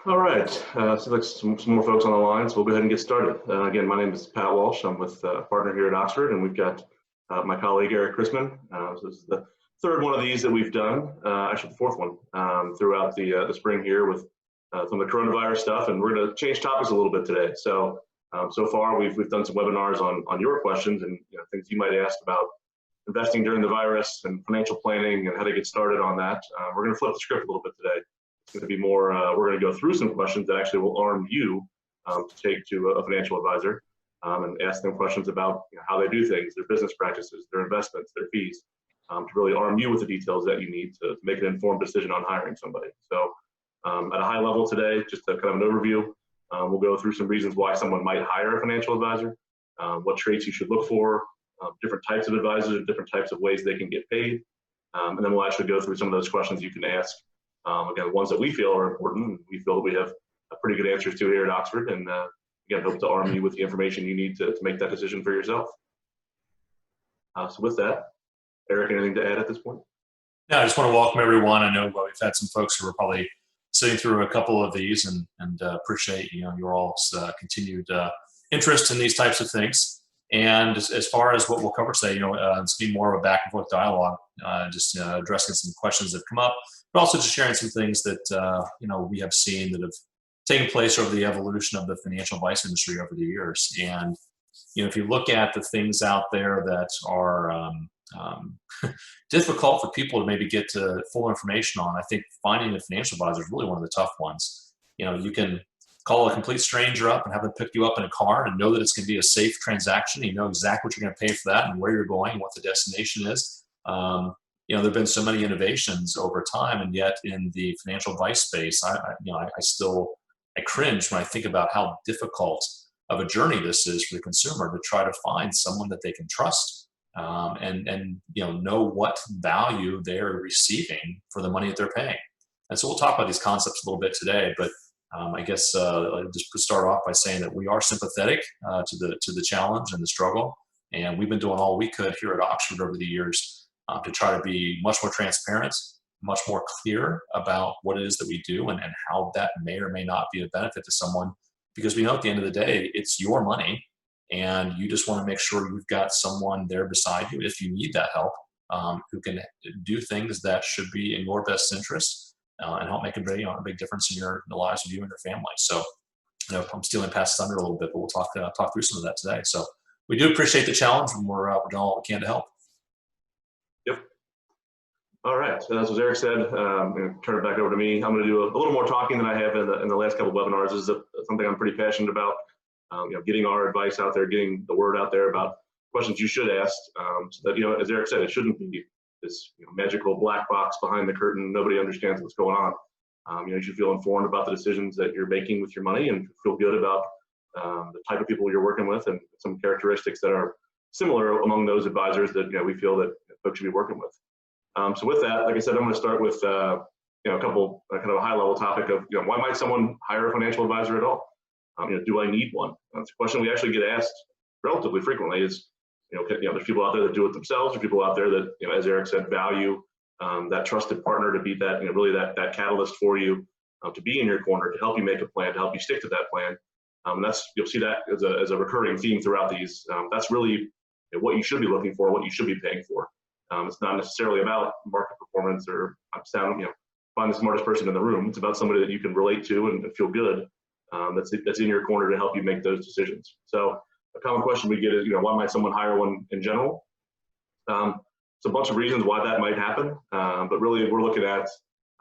All right, so like some more folks on the line, so we'll go ahead and get started. Again, my name is Pat Walsh. I'm with a partner here at Oxford, and we've got my colleague Eric Chrisman. So this is the third one of these that we've done, actually the fourth one throughout the spring here with some of the coronavirus stuff, and we're going to change topics a little bit today. So so far we've done some webinars on your questions and things you might ask about investing during the virus and financial planning and how to get started on that. We're going to flip the script a little bit today. It's going to be more, we're going to go through some questions that actually will arm you to take to a financial advisor and ask them questions about how they do things, their business practices, their investments, their fees, to really arm you with the details that you need to make an informed decision on hiring somebody. So at a high level today, just a kind of an overview, we'll go through some reasons why someone might hire a financial advisor, what traits you should look for, different types of advisors and different types of ways they can get paid. And then we'll actually go through some of those questions you can ask. Again, the ones that we feel are important, we feel that we have pretty good answers to here at Oxford, and again, hope to arm you with the information you need to make that decision for yourself. So with that, Eric, anything to add at this point? No, I just want to welcome everyone. I know we've had some folks who are probably sitting through a couple of these, and appreciate your all's continued interest in these types of things. And as far as what we'll cover today, it's going to be more of a back and forth dialogue, just addressing some questions that come up, but also just sharing some things that we have seen that have taken place over the evolution of the financial advice industry over the years. And if you look at the things out there that are difficult for people to maybe get to full information on, I think finding a financial advisor is really one of the tough ones. You can call a complete stranger up and have them pick you up in a car and know that it's going to be a safe transaction. You know exactly what you're going to pay for that and where you're going and what the destination is. There have been so many innovations over time, and yet in the financial advice space, I cringe when I think about how difficult of a journey this is for the consumer to try to find someone that they can trust and know what value they're receiving for the money that they're paying. And so we'll talk about these concepts a little bit today, but I guess I'll just start off by saying that we are sympathetic to the challenge and the struggle, and we've been doing all we could here at Oxford over the years to try to be much more transparent, much more clear about what it is that we do and how that may or may not be a benefit to someone, because we know at the end of the day, it's your money, and you just want to make sure you've got someone there beside you if you need that help, who can do things that should be in your best interest and help make a big difference in the lives of you and your family. So, I'm stealing past thunder a little bit, but we'll talk through some of that today. So we do appreciate the challenge, and we're doing all we can to help. Yep. All right. So as Eric said, I'm going to turn it back over to me. I'm going to do a little more talking than I have in the last couple of webinars. This is something I'm pretty passionate about. Getting our advice out there, getting the word out there about questions you should ask, so that as Eric said, it shouldn't be this magical black box behind the curtain. Nobody understands what's going on. You should feel informed about the decisions that you're making with your money, and feel good about the type of people you're working with, and some characteristics that are similar among those advisors that we feel that folks should be working with. So with that, like I said, I'm going to start with a couple kind of a high level topic of why might someone hire a financial advisor at all? Do I need one? That's a question we actually get asked relatively frequently. Is there's people out there that do it themselves, or people out there that as Eric said, value that trusted partner to be that really that catalyst for you, to be in your corner, to help you make a plan, to help you stick to that plan. You'll see that as a recurring theme throughout these. That's really what you should be looking for, what you should be paying for. It's not necessarily about market performance or find the smartest person in the room. It's about somebody that you can relate to and feel good. That's in your corner to help you make those decisions. So a common question we get is, why might someone hire one in general? It's a bunch of reasons why that might happen, but really we're looking at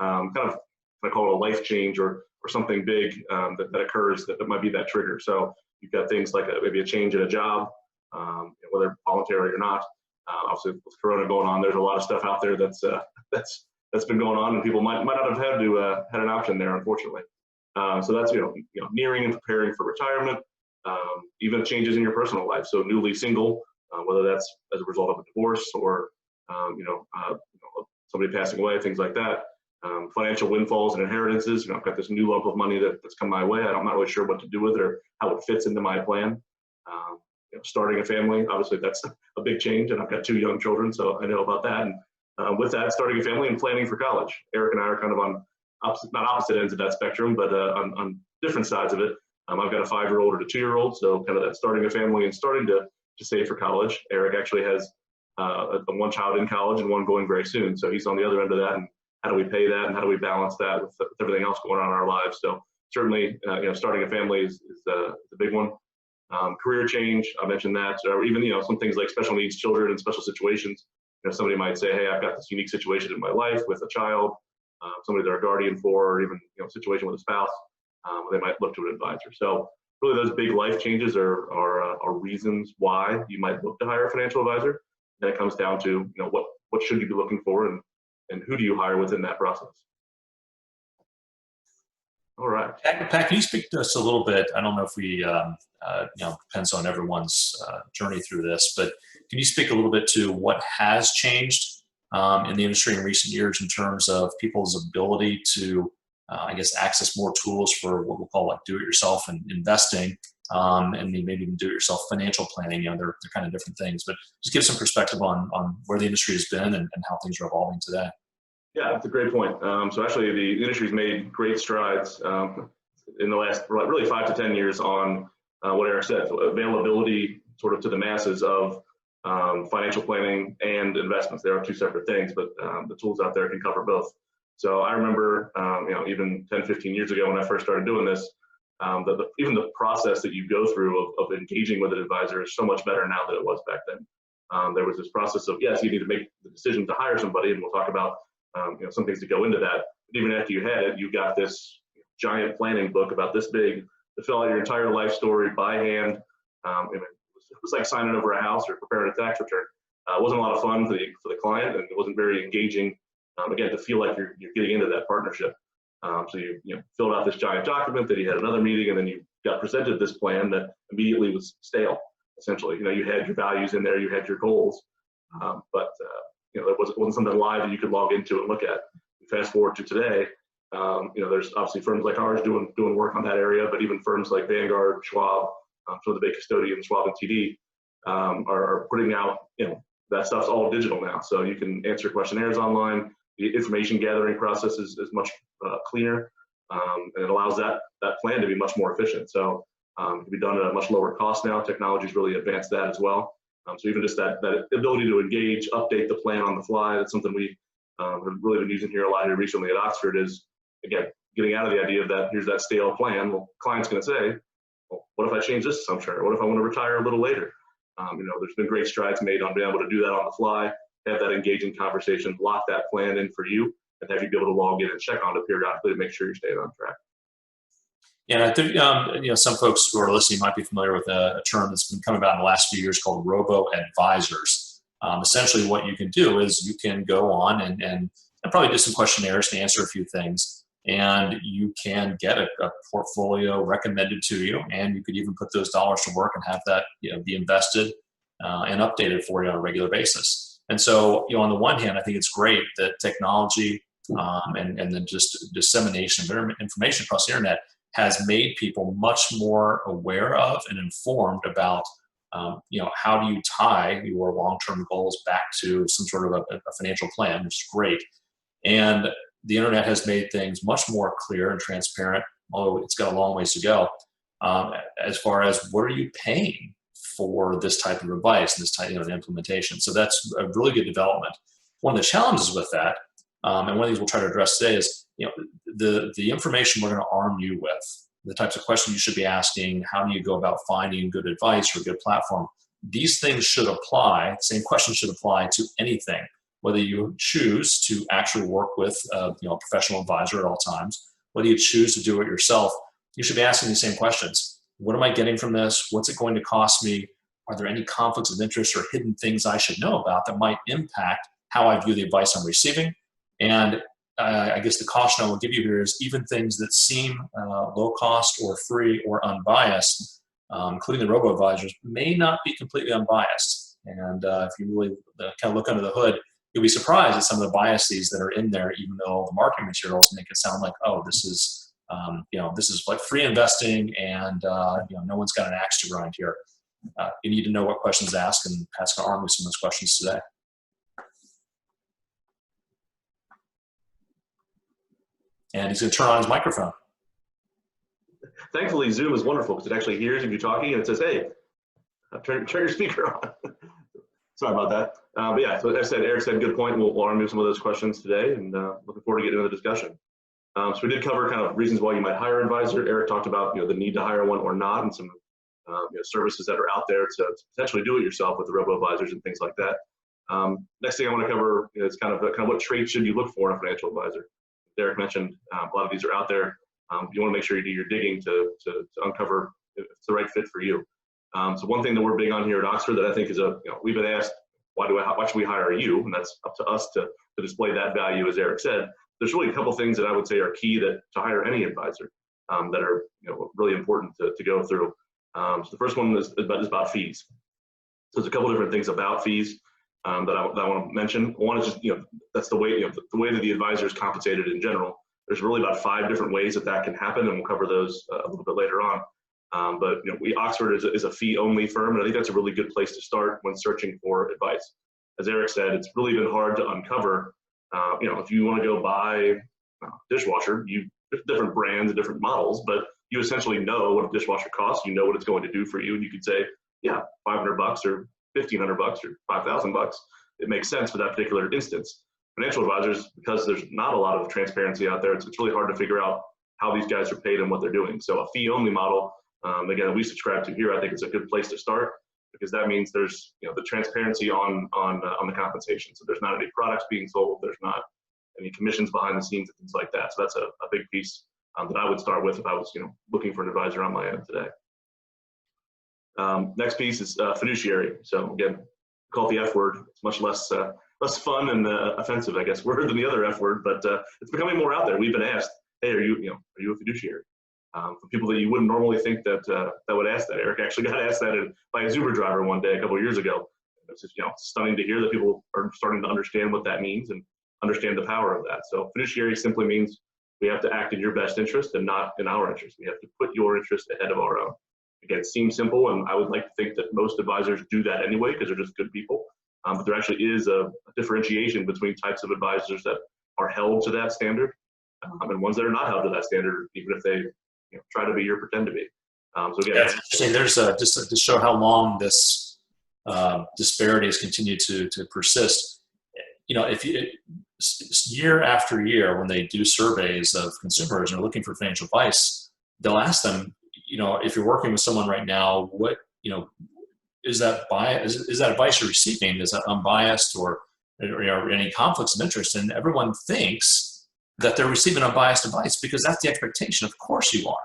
kind of, I call it a life change or something big that occurs that might be that trigger. So you've got things like maybe a change in a job, whether voluntary or not. Obviously, with Corona going on, there's a lot of stuff out there that's been going on, and people might not have had an option there, unfortunately. So that's nearing and preparing for retirement, even changes in your personal life. So newly single, whether that's as a result of a divorce or somebody passing away, things like that. Financial windfalls and inheritances. I've got this new lump of money that's come my way. I'm not really sure what to do with it or how it fits into my plan. Starting a family, obviously that's a big change, and I've got 2 young children, so I know about that. And with that, starting a family and planning for college. Eric and I are kind of on not opposite ends of that spectrum, but on different sides of it. I've got a 5-year-old and a 2-year-old, so kind of that starting a family and starting to save for college. Eric actually has one child in college and one going very soon, so he's on the other end of that. And how do we pay that, and how do we balance that with everything else going on in our lives? So certainly, starting a family is a big one. Career change, I mentioned that, or even some things like special needs children and special situations. Somebody might say, hey, I've got this unique situation in my life with a child, somebody they're a guardian for, or even situation with a spouse. They might look to an advisor. So really, those big life changes are reasons why you might look to hire a financial advisor. And it comes down to what should you be looking for, and who do you hire within that process. All right. Pat, can you speak to us a little bit? I don't know if we, depends on everyone's journey through this, but can you speak a little bit to what has changed in the industry in recent years in terms of people's ability to, access more tools for what we'll call like do-it-yourself and investing, and maybe even do-it-yourself financial planning? They're kind of different things, but just give some perspective on where the industry has been and how things are evolving today. Yeah, that's a great point. So actually, the industry's made great strides in the last really 5 to 10 years on what Eric said, so availability sort of to the masses of financial planning and investments. There are two separate things, but the tools out there can cover both. So I remember, even 10, 15 years ago when I first started doing this, even the process that you go through of engaging with an advisor is so much better now than it was back then. There was this process of, yes, you need to make the decision to hire somebody, and we'll talk about some things that go into that. But even after you had it, you got this giant planning book about this big to fill out your entire life story by hand. It was like signing over a house or preparing a tax return. It wasn't a lot of fun for the client, and it wasn't very engaging. Again, to feel like you're getting into that partnership. So you filled out this giant document, then you had another meeting, and then you got presented this plan that immediately was stale. Essentially, you had your values in there, you had your goals, but it wasn't something live that you could log into and look at. Fast forward to today, there's obviously firms like ours doing work on that area, but even firms like Vanguard, Schwab, some of the big custodians, Schwab and TD, are putting out, that stuff's all digital now. So you can answer questionnaires online. The information gathering process is much cleaner, and it allows that plan to be much more efficient. So it can be done at a much lower cost now. Technology's really advanced that as well. So even just that ability to engage, update the plan on the fly, that's something we have really been using here a lot here recently at Oxford, is, again, getting out of the idea of that here's that stale plan. Well, client's going to say, well, what if I change this assumption? Or what if I want to retire a little later? There's been great strides made on being able to do that on the fly, have that engaging conversation, lock that plan in for you, and have you be able to log in and check on it periodically to make sure you're staying on track. Yeah, I think some folks who are listening might be familiar with a term that's been coming about in the last few years called Robo Advisors. Essentially, what you can do is you can go on and probably do some questionnaires to answer a few things, and you can get a portfolio recommended to you, and you could even put those dollars to work and have that be invested and updated for you on a regular basis. And so, on the one hand, I think it's great that technology and then just dissemination of information across the internet has made people much more aware of and informed about, how do you tie your long-term goals back to some sort of a financial plan, which is great. And the internet has made things much more clear and transparent, although it's got a long ways to go, as far as what are you paying for this type of advice and this type of implementation. So that's a really good development. One of the challenges with that, and one of the things we'll try to address today is, the information we're going to arm you with, the types of questions you should be asking, how do you go about finding good advice or a good platform. These things should apply, the same questions should apply to anything, whether you choose to actually work with a professional advisor at all times, whether you choose to do it yourself. You should be asking these same questions. What am I getting from this? What's it going to cost me? Are there any conflicts of interest or hidden things I should know about that might impact how I view the advice I'm receiving? And I guess the caution I will give you here is even things that seem low cost or free or unbiased, including the Robo Advisors, may not be completely unbiased. And if you really kind of look under the hood, you'll be surprised at some of the biases that are in there, even though the marketing materials make it sound like, oh, this is like free investing, and no one's got an axe to grind here. You need to know what questions to ask, and Pat's going to arm with some of those questions today. and he's going to turn on his microphone. Thankfully, Zoom is wonderful because it actually hears you talking and it says, hey, turn your speaker on. Sorry about that. But yeah, so as I said, Eric said, good point. We'll arm you some of those questions today, and looking forward to getting into the discussion. So we did cover kind of reasons why you might hire an advisor. Eric talked about the need to hire one or not, and some services that are out there to potentially do it yourself with the Robo Advisors and things like that. Next thing I want to cover is kind of what traits should you look for in a financial advisor. Derek mentioned a lot of these are out there. You want to make sure you do your digging to uncover if it's the right fit for you. So one thing that we're big on here at Oxford that I think is we've been asked, why should we hire you? And that's up to us to display that value, as Eric said. There's really a couple things that I would say are key to hire any advisor that are really important to go through. So the first one is about fees. So there's a couple different things about fees that I want to mention. One is just that's the way the way that the advisor is compensated in general. There's really about 5 different ways that can happen, and we'll cover those a little bit later on. But Oxford is a fee-only firm, and I think that's a really good place to start when searching for advice. As Eric said, it's really been hard to uncover. If you want to go buy a dishwasher, there's different brands and different models, but you essentially know what a dishwasher costs. You know what it's going to do for you, and you could say, yeah, $500 or $1,500 or $5,000. It makes sense for that particular instance. Financial advisors, because there's not a lot of transparency out there, it's really hard to figure out how these guys are paid and what they're doing. So a fee-only model, again, we subscribe to here. I think it's a good place to start because that means there's the transparency on the compensation. So there's not any products being sold. There's not any commissions behind the scenes and things like that. So that's a big piece that I would start with if I was looking for an advisor on my end today. Next piece is fiduciary. So again, call it the F word. It's much less fun and offensive, I guess, word than the other F word, but it's becoming more out there. We've been asked, hey, are you a fiduciary? For people that you wouldn't normally think that would ask that. Eric actually got asked that by his Uber driver one day a couple of years ago. It's just stunning to hear that people are starting to understand what that means and understand the power of that. So fiduciary simply means we have to act in your best interest and not in our interest. We have to put your interest ahead of our own. Again, it seems simple, and I would like to think that most advisors do that anyway because they're just good people. But there actually is a differentiation between types of advisors that are held to that standard and ones that are not held to that standard, even if they try to be or pretend to be. So again, yeah, it's interesting. There's just to show how long this disparity has continued to persist. If you year after year, when they do surveys of consumers and are looking for financial advice, they'll ask them, if you're working with someone right now, what is that advice you're receiving? Is that unbiased or any conflicts of interest? And everyone thinks that they're receiving unbiased advice because that's the expectation. Of course you are.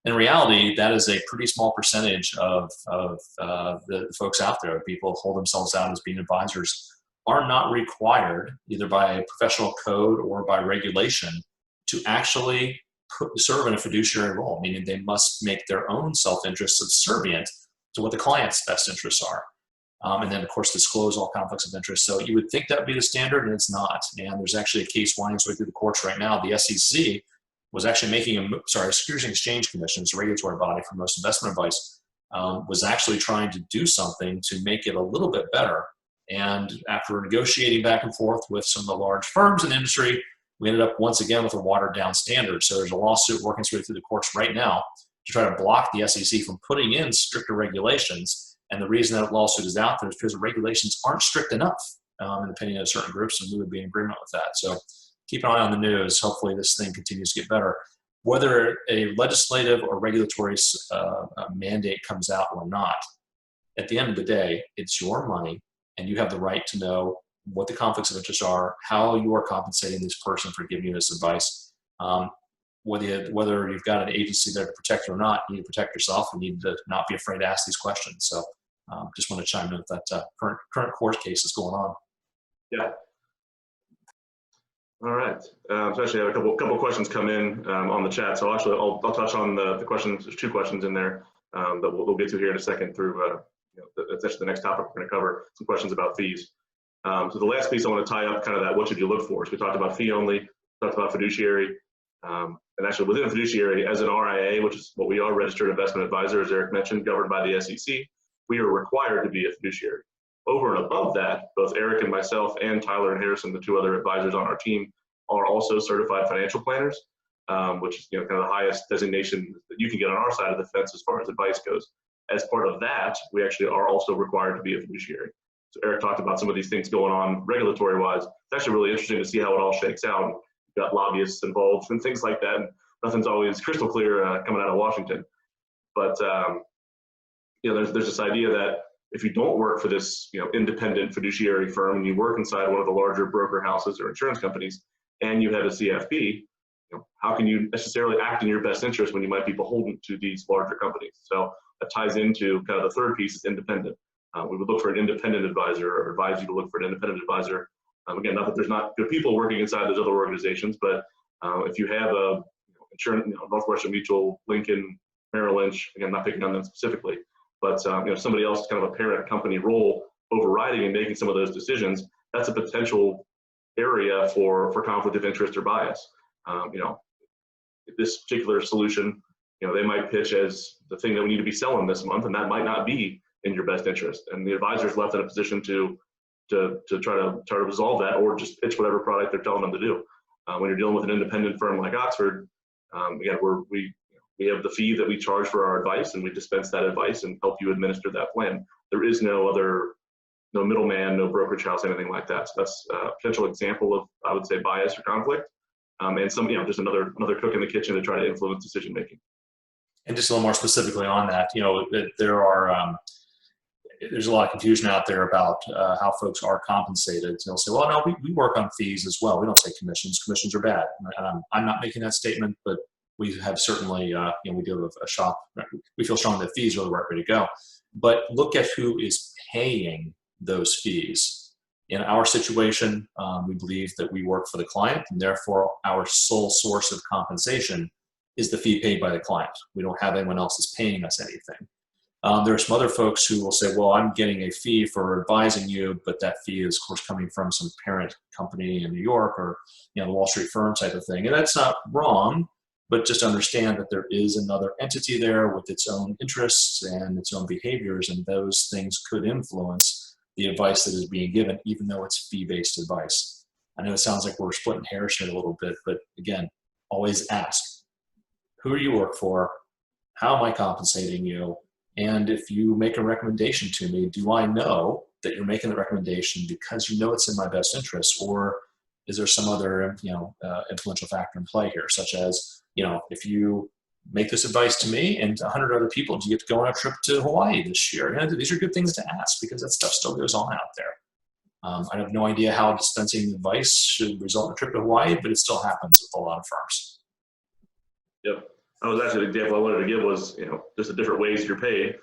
In reality, that is a pretty small percentage of the folks out there. People hold themselves out as being advisors, are not required either by professional code or by regulation to actually serve in a fiduciary role, meaning they must make their own self-interest subservient to what the client's best interests are. And then, of course, disclose all conflicts of interest. So you would think that would be the standard, and it's not. And there's actually a case winding its way through the courts right now. The SEC was actually Securities and Exchange Commission, is a regulatory body for most investment advice, was actually trying to do something to make it a little bit better. And after negotiating back and forth with some of the large firms in the industry, we ended up once again with a watered down standard. So there's a lawsuit working its way through the courts right now to try to block the SEC from putting in stricter regulations. And the reason that lawsuit is out there is because the regulations aren't strict enough, in the opinion of certain groups, and we would be in agreement with that. So keep an eye on the news. Hopefully this thing continues to get better. Whether a legislative or regulatory mandate comes out or not, at the end of the day, it's your money, and you have the right to know what the conflicts of interest are, how you are compensating this person for giving you this advice. Whether you've got an agency there to protect you or not, you need to protect yourself and you need to not be afraid to ask these questions. So just want to chime in with that current court case that's going on. Yeah. All right. So actually I have a couple questions come in on the chat. So actually I'll touch on the questions. There's 2 questions in there that we'll get to here in a second through that's actually the next topic we're going to cover, some questions about fees. So the last piece I want to tie up kind of that what should you look for. So we talked about fee only, talked about fiduciary, and actually within a fiduciary as an RIA, which is what we are, registered investment advisor, as Eric mentioned, governed by the SEC, we are required to be a fiduciary. Over and above that, both Eric and myself and Tyler and Harrison, the 2 other advisors on our team, are also certified financial planners. which is kind of the highest designation that you can get on our side of the fence as far as advice goes. As part of that, we actually are also required to be a fiduciary. So Eric talked about some of these things going on regulatory-wise. It's actually really interesting to see how it all shakes out. You've got lobbyists involved and things like that, and nothing's always crystal clear coming out of Washington. But there's this idea that if you don't work for this independent fiduciary firm and you work inside one of the larger broker houses or insurance companies and you have a CFP, how can you necessarily act in your best interest when you might be beholden to these larger companies? So that ties into kind of the third piece is independent. We would look for an independent advisor or advise you to look for an independent advisor. Again, not that there's not good people working inside those other organizations, but if you have a insurance, Northwestern Mutual, Lincoln, Merrill Lynch, again, not picking on them specifically, but somebody else kind of a parent company role overriding and making some of those decisions, that's a potential area for conflict of interest or bias. This particular solution, they might pitch as the thing that we need to be selling this month, and that might not be in your best interest. And the advisor's left in a position to try to resolve that, or just pitch whatever product they're telling them to do. When you're dealing with an independent firm like Oxford, again, we have the fee that we charge for our advice, and we dispense that advice and help you administer that plan. There is no middleman, no brokerage house, anything like that. So that's a potential example of, I would say, bias or conflict, and some, just another cook in the kitchen to try to influence decision making. And just a little more specifically on that, there's a lot of confusion out there about how folks are compensated. So they'll say, well, no, we work on fees as well. We don't take commissions. Commissions are bad. And I'm not making that statement, but we have certainly, we deal with a shop. We feel strongly that fees are the right way to go. But look at who is paying those fees. In our situation, we believe that we work for the client, and therefore our sole source of compensation is the fee paid by the client. We don't have anyone else that's paying us anything. There are some other folks who will say, well, I'm getting a fee for advising you, but that fee is, of course, coming from some parent company in New York or the Wall Street firm type of thing. And that's not wrong, but just understand that there is another entity there with its own interests and its own behaviors, and those things could influence the advice that is being given, even though it's fee-based advice. I know it sounds like we're splitting hairs here a little bit, but again, always ask, who do you work for? How am I compensating you? And if you make a recommendation to me, do I know that you're making the recommendation because you know it's in my best interest, or is there some other influential factor in play here, such as, if you make this advice to me and 100 other people, do you get to go on a trip to Hawaii this year? These are good things to ask because that stuff still goes on out there. I have no idea how dispensing advice should result in a trip to Hawaii, but it still happens with a lot of firms. Yep. That was actually the example I wanted to give was, just the different ways you're paid.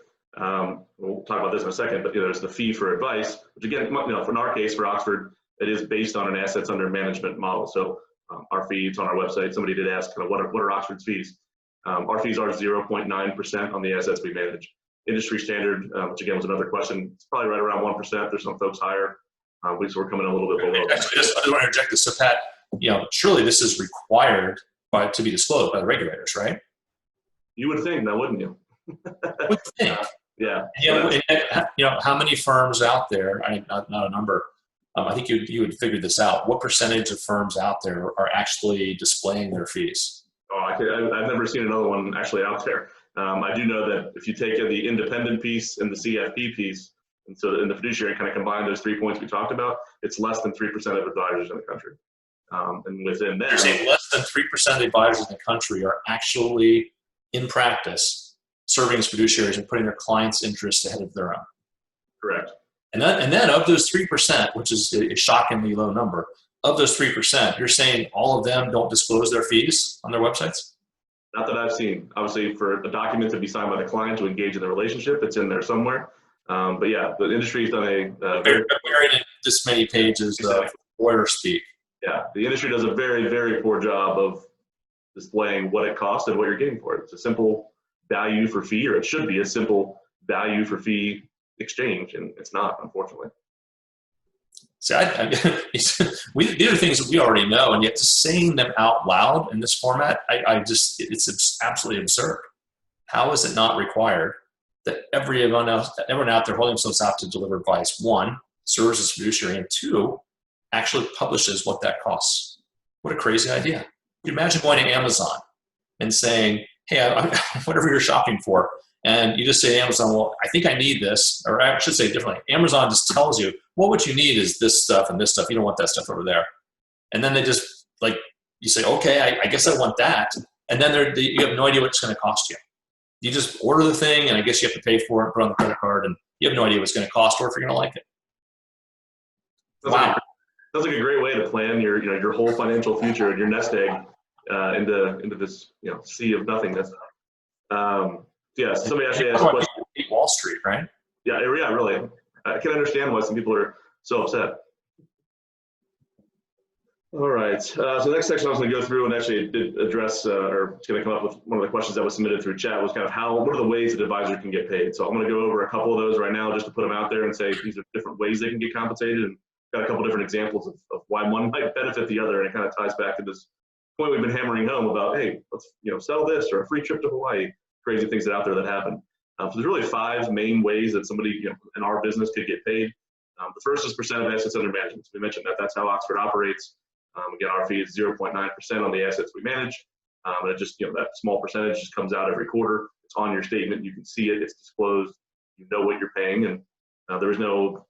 We'll talk about this in a second, but there's the fee for advice, which again, in our case for Oxford, it is based on an assets under management model. So our fees on our website, somebody did ask, what are Oxford's fees? Our fees are 0.9% on the assets we manage. Industry standard, which again was another question, it's probably right around 1%. There's some folks higher. We're coming a little bit below. Actually, I want to interject this. So Pat, surely this is required to be disclosed by the regulators, right? You would think, now wouldn't you? Would think. Yeah. How many firms out there? Not a number. I think you would figure this out. What percentage of firms out there are actually displaying their fees? Oh, I've never seen another one actually out there. I do know that if you take the independent piece and the CFP piece, and so in the fiduciary kind of combine those 3 points we talked about, it's less than 3% of advisors in the country. And within that, you're saying less than 3% of the advisors in the country are actually in practice serving as fiduciaries and putting their clients' interests ahead of their own. Correct. And then of those 3%, which is a shockingly low number, of those 3%, you're saying all of them don't disclose their fees on their websites? Not that I've seen. Obviously, for a document to be signed by the client to engage in the relationship, it's in there somewhere. But yeah, the industry's done a buried in this many pages of lawyer speak. Yeah, the industry does a very, very poor job of displaying what it costs and what you're getting for it. It's a simple value for fee, or it should be a simple value for fee exchange, and it's not, unfortunately. See, these are things that we already know, and yet just saying them out loud in this format, it's absolutely absurd. How is it not required that everyone out there holding themselves out to deliver advice, one, serves as fiduciary, and two, actually publishes what that costs? What a crazy idea. Imagine going to Amazon and saying, hey, whatever you're shopping for, and you just say to Amazon, well, I think I need this, or I should say it differently. Amazon just tells you, well, what you need is this stuff and this stuff. You don't want that stuff over there. And then they just, like, you say, okay, I guess I want that. And then you have no idea what it's going to cost you. You just order the thing, and I guess you have to pay for it, put on the credit card, and you have no idea what it's going to cost or if you're going to like it. Wow. Sounds like a great way to plan your whole financial future and your nest egg into this sea of nothingness. Yeah, so somebody actually asked a question. Wall Street, right? Yeah, really. I can understand why some people are so upset. All right, so the next section I was going to go through and actually did address, or it's going to come up with one of the questions that was submitted through chat was kind of what are the ways that advisor can get paid? So I'm going to go over a couple of those right now just to put them out there and say these are different ways they can get compensated, and got a couple different examples of why one might benefit the other, and it kind of ties back to this point we've been hammering home about, hey, let's sell this or a free trip to Hawaii, crazy things that are out there that happen. So there's really 5 main ways that somebody in our business could get paid. The first is percent of assets under management. So we mentioned that that's how Oxford operates. Again, our fee is 0.9% on the assets we manage. And it just, that small percentage just comes out every quarter. It's on your statement. You can see it. It's disclosed. You know what you're paying. And there is no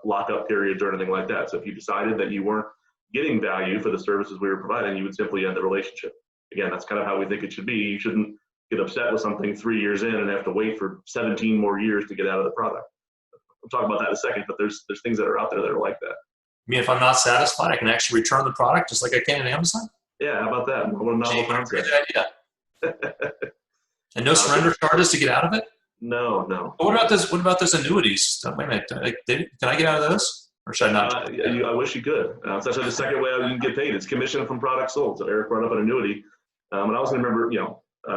lockup periods or anything like that. So if you decided that you weren't getting value for the services we were providing, you would simply end the relationship. Again, that's kind of how we think it should be. You shouldn't get upset with something 3 years in and have to wait for 17 more years to get out of the product. We'll talk about that in a second, but there's things that are out there that are like that. I mean, if I'm not satisfied, I can actually return the product just like I can in Amazon? Yeah, how about that? What a novel concept. Great idea. And no surrender charges to get out of it? No. But what about those annuities? Wait a minute. Can I get out of those? Or should I not? I wish you could. It's actually the second way you can get paid. It's commission from products sold. So Eric brought up an annuity. And I was going to remember,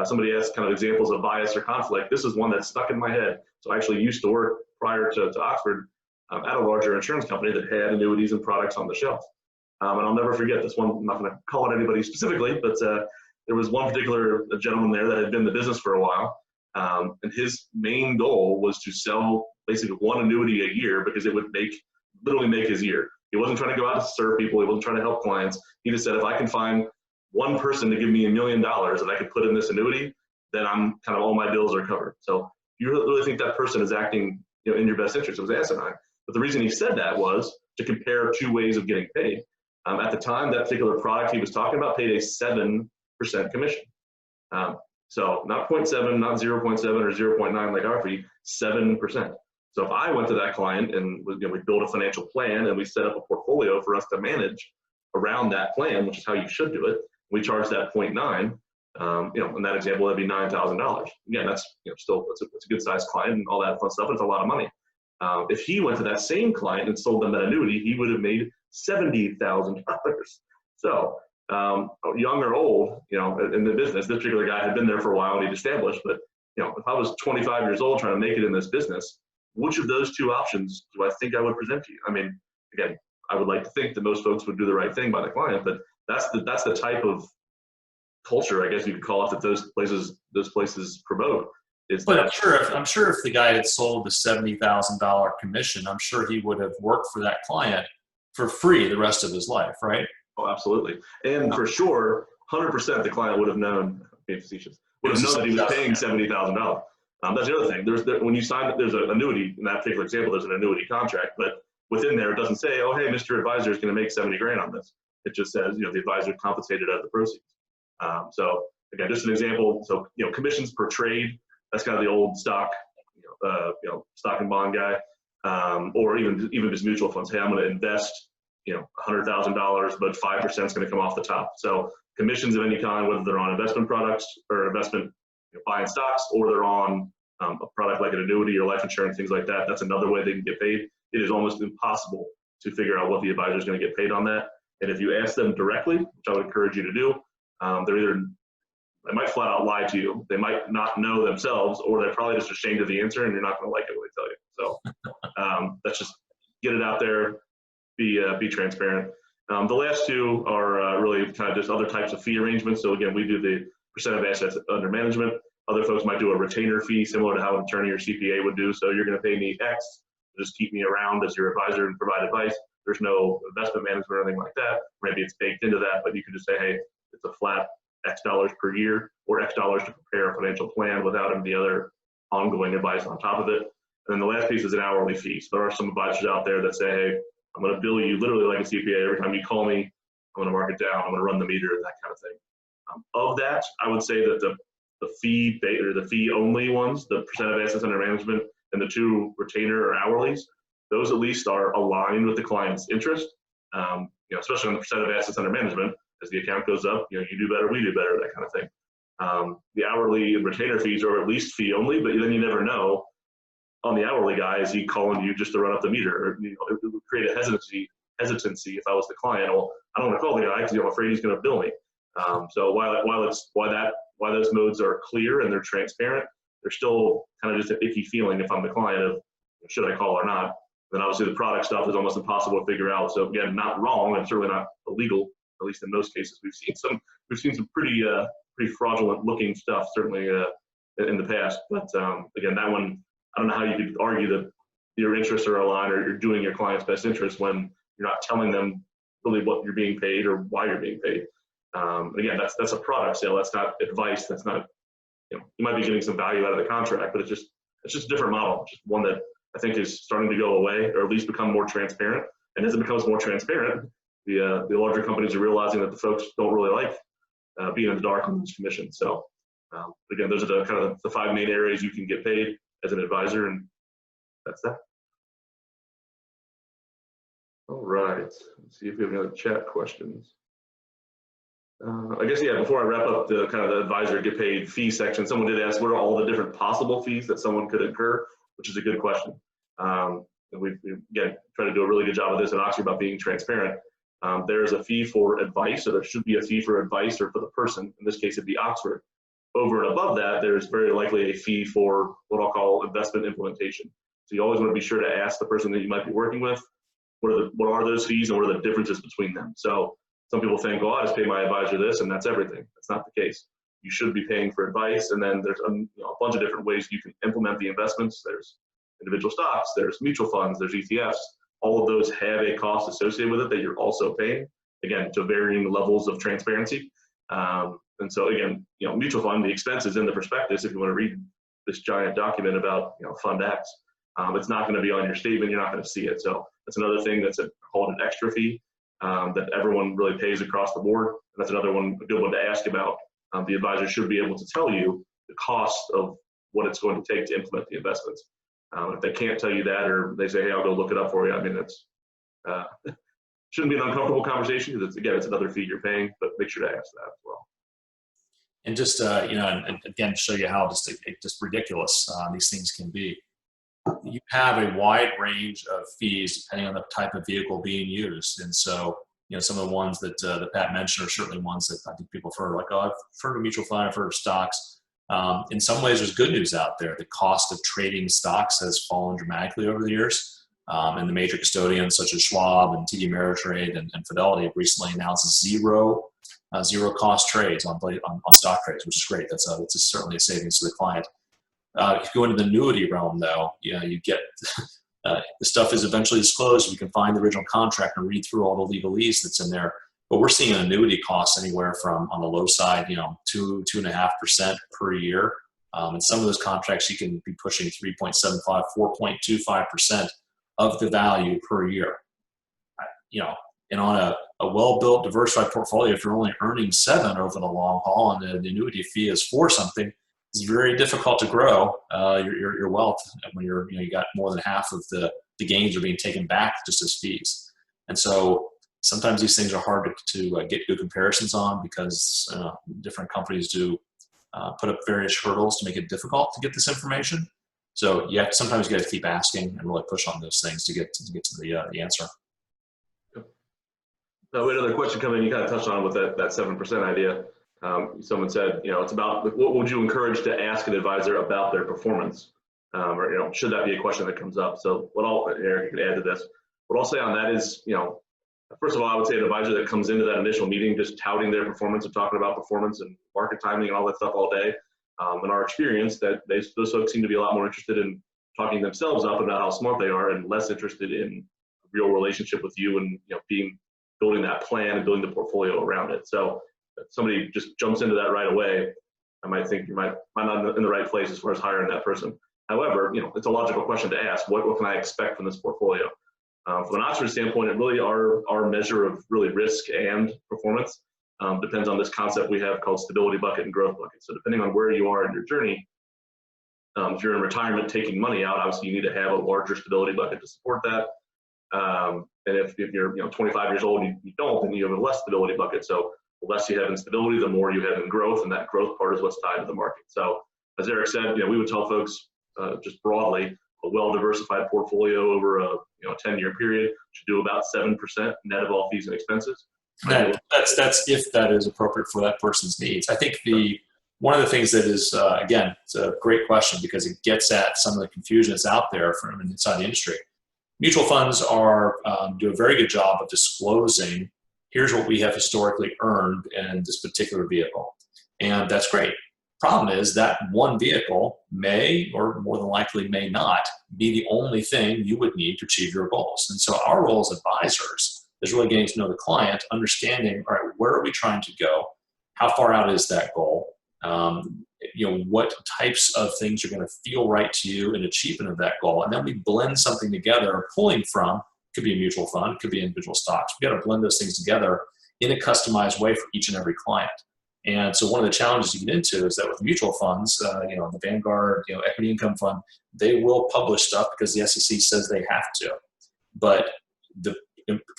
somebody asked kind of examples of bias or conflict. This is one that stuck in my head. So I actually used to work prior to Oxford at a larger insurance company that had annuities and products on the shelf. And I'll never forget this one. I'm not going to call it anybody specifically, but there was one particular gentleman there that had been in the business for a while. And his main goal was to sell basically one annuity a year because it would literally make his year. He wasn't trying to go out to serve people. He wasn't trying to help clients. He just said, if I can find one person to give me $1 million that I could put in this annuity, then I'm kind of all my bills are covered. So you really think that person is acting in your best interest? It was asinine. But the reason he said that was to compare 2 ways of getting paid. At the time, that particular product he was talking about paid a 7% commission. So not 0.7, not 0.7 or 0.9 like our fee, 7%. So if I went to that client and we built a financial plan and we set up a portfolio for us to manage around that plan, which is how you should do it, we charge that 0.9. In that example, that'd be $9,000. Again, that's still it's a good sized client and all that fun stuff. It's a lot of money. If he went to that same client and sold them that annuity, he would have made $70,000. So young or old, in the business, this particular guy had been there for a while and he'd established. But if I was 25 years old trying to make it in this business, which of those 2 options do I think I would present to you? I mean, again, I would like to think that most folks would do the right thing by the client, but that's the type of culture, I guess you could call it, that those places promote. But I'm sure if the guy had sold the $70,000 commission, I'm sure he would have worked for that client for free the rest of his life, right? Oh, absolutely. And for sure, 100% the client would have known, being facetious, would have known that he was paying $70,000. That's the other thing. When you sign, there's an annuity, in that particular example, there's an annuity contract, but within there, it doesn't say, oh, hey, Mr. Advisor is going to make 70 grand on this. It just says, the advisor compensated out of the proceeds. So again, just an example. So, commissions per trade, that's kind of the old stock, stock and bond guy, or even just mutual funds. Hey, I'm going to invest, $100,000, but 5% is going to come off the top. So commissions of any kind, whether they're on investment products or investment buying stocks, or they're on a product like an annuity or life insurance, things like that. That's another way they can get paid. It is almost impossible to figure out what the advisor is going to get paid on that. And if you ask them directly, which I would encourage you to do, they might flat out lie to you. They might not know themselves, or they're probably just ashamed of the answer and you're not going to like it when they tell you. So that's just get it out there, be transparent. The last 2 are really kind of just other types of fee arrangements. So again, we do the percent of assets under management. Other folks might do a retainer fee similar to how an attorney or CPA would do. So you're going to pay me X, just keep me around as your advisor and provide advice. There's no investment management or anything like that. Maybe it's baked into that, but you can just say, hey, it's a flat X dollars per year or X dollars to prepare a financial plan without any other ongoing advice on top of it. And then the last piece is an hourly fee. So there are some advisors out there that say, hey, I'm going to bill you literally like a CPA every time you call me. I'm going to mark it down. I'm going to run the meter, that kind of thing. Of that, I would say that the fee or the fee only ones, the percent of assets under management, and the two retainer or hourlies, those at least are aligned with the client's interest. Especially on the percent of assets under management, as the account goes up, you do better, we do better, that kind of thing. The hourly and retainer fees are at least fee only, but then you never know on the hourly guy, is he calling you just to run up the meter? Or, it would create a hesitancy if I was the client. Well, I don't want to call the guy because I'm afraid he's going to bill me. So why those modes are clear and they're transparent, they're still kind of just an icky feeling if I'm the client of should I call or not. Then obviously the product stuff is almost impossible to figure out. So again, not wrong and certainly not illegal. At least in most cases, we've seen some pretty fraudulent looking stuff certainly in the past. But again, that one, I don't know how you could argue that your interests are aligned or you're doing your client's best interest when you're not telling them really what you're being paid or why you're being paid. Again, that's a product sale. That's not advice. That's not, you might be getting some value out of the contract, but it's just a different model. Just one that I think is starting to go away or at least become more transparent. And as it becomes more transparent, the larger companies are realizing that the folks don't really like being in the dark on these commissions. So again, those are the kind of the 5 main areas you can get paid as an advisor, and that's that. All right, let's see if we have any other chat questions. I guess, yeah, before I wrap up the kind of the advisor get paid fee section, someone did ask what are all the different possible fees that someone could incur, which is a good question. And we've again tried to do a really good job of this at Oxford about being transparent. There's a fee for advice, so there should be a fee for advice or for the person. In this case, it'd be Oxford. Over and above that, there's very likely a fee for what I'll call investment implementation. So you always want to be sure to ask the person that you might be working with, what are those fees and what are the differences between them? So some people think, oh, I just pay my advisor this and that's everything. That's not the case. You should be paying for advice, and then there's a bunch of different ways you can implement the investments. There's individual stocks, there's mutual funds, there's ETFs. All of those have a cost associated with it that you're also paying, again, to varying levels of transparency. And so again, mutual fund, the expense is in the prospectus. If you want to read this giant document about Fund X, it's not going to be on your statement. You're not going to see it. So that's another thing that's called an extra fee that everyone really pays across the board. And that's another one, a good one to ask about. The advisor should be able to tell you the cost of what it's going to take to implement the investments. If they can't tell you that, or they say, hey, I'll go look it up for you, I mean, that's shouldn't be an uncomfortable conversation because it's another fee you're paying, but make sure to ask that as well. And just, and again, show you how just ridiculous these things can be. You have a wide range of fees depending on the type of vehicle being used. And so, some of the ones that Pat mentioned are certainly ones that I think people have heard, like, oh, I've heard of mutual fund, I've heard of stocks. In some ways, there's good news out there. The cost of trading stocks has fallen dramatically over the years. And the major custodians such as Schwab and TD Ameritrade and Fidelity have recently announced zero cost trades on stock trades, which is great. That's certainly a savings to the client. If you go into the annuity realm, though, you get the stuff is eventually disclosed. You can find the original contract and read through all the legalese that's in there. But we're seeing an annuity cost anywhere from, on the low side, 2.5% per year. And some of those contracts you can be pushing 3.75, 4.25% of the value per year. And on a well-built, diversified portfolio, if you're only earning 7 over the long haul and the annuity fee is 4 something, it's very difficult to grow your wealth when you got more than half of the gains are being taken back just as fees. And so sometimes these things are hard to get good comparisons on because different companies do put up various hurdles to make it difficult to get this information. So sometimes you got to keep asking and really push on those things to get to the answer. Now, we had another question come in. You kind of touched on with that 7% idea. Someone said, it's about what would you encourage to ask an advisor about their performance, or should that be a question that comes up? So Eric, you can add to this. What I'll say on that is, first of all, I would say an advisor that comes into that initial meeting just touting their performance and talking about performance and market timing and all that stuff all day. In our experience, that those folks seem to be a lot more interested in talking themselves up about how smart they are and less interested in a real relationship with you and building that plan and building the portfolio around it. So if somebody just jumps into that right away, I might think you might not in the right place as far as hiring that person. However, it's a logical question to ask. What can I expect from this portfolio? From an Oxford standpoint, it really our measure of really risk and performance depends on this concept we have called stability bucket and growth bucket. So depending on where you are in your journey, if you're in retirement taking money out, obviously you need to have a larger stability bucket to support that. And if you're 25 years old and you don't, then you have a less stability bucket. So the less you have in stability, the more you have in growth, and that growth part is what's tied to the market. So as Eric said, we would tell folks just broadly, a well-diversified portfolio over a 10-year period should do about 7% net of all fees and expenses. That's if that is appropriate for that person's needs. I think one of the things that is, again, it's a great question because it gets at some of the confusion that's out there from inside the industry. Mutual funds do a very good job of disclosing, here's what we have historically earned in this particular vehicle. And that's great. Problem is that one vehicle may, or more than likely may not, be the only thing you would need to achieve your goals. And so our role as advisors is really getting to know the client, understanding, all right, where are we trying to go? How far out is that goal? What types of things are going to feel right to you in achievement of that goal? And then we blend something together, pulling from, could be a mutual fund, could be individual stocks. We've got to blend those things together in a customized way for each and every client. And so one of the challenges you get into is that with mutual funds, the Vanguard, Equity Income Fund, they will publish stuff because the SEC says they have to. But the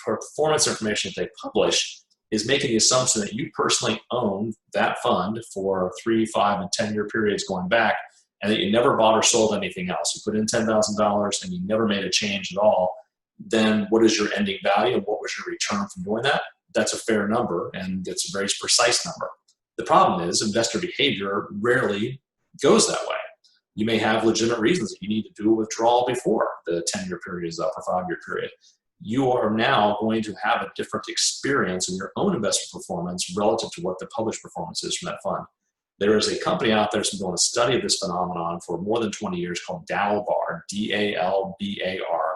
performance information that they publish is making the assumption that you personally own that fund for 3, 5, and 10-year periods going back, and that you never bought or sold anything else. You put in $10,000 and you never made a change at all. Then what is your ending value and what was your return from doing that? That's a fair number, and it's a very precise number. The problem is investor behavior rarely goes that way. You may have legitimate reasons that you need to do a withdrawal before the 10-year period is up or 5-year period. You are now going to have a different experience in your own investment performance relative to what the published performance is from that fund. There is a company out there that's been doing a study of this phenomenon for more than 20 years called Dalbar, D-A-L-B-A-R.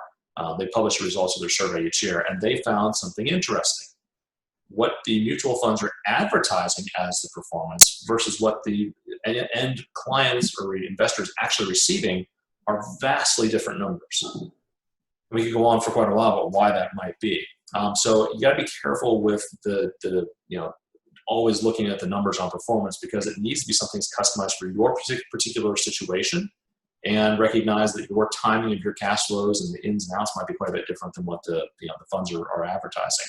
They publish the results of their survey each year, and they found something interesting. What the mutual funds are advertising as the performance versus what the end clients or investors actually receiving are vastly different numbers. We could go on for quite a while about why that might be. So you got to be careful with always looking at the numbers on performance, because it needs to be something that's customized for your particular situation, and recognize that your timing of your cash flows and the ins and outs might be quite a bit different than what the funds are advertising.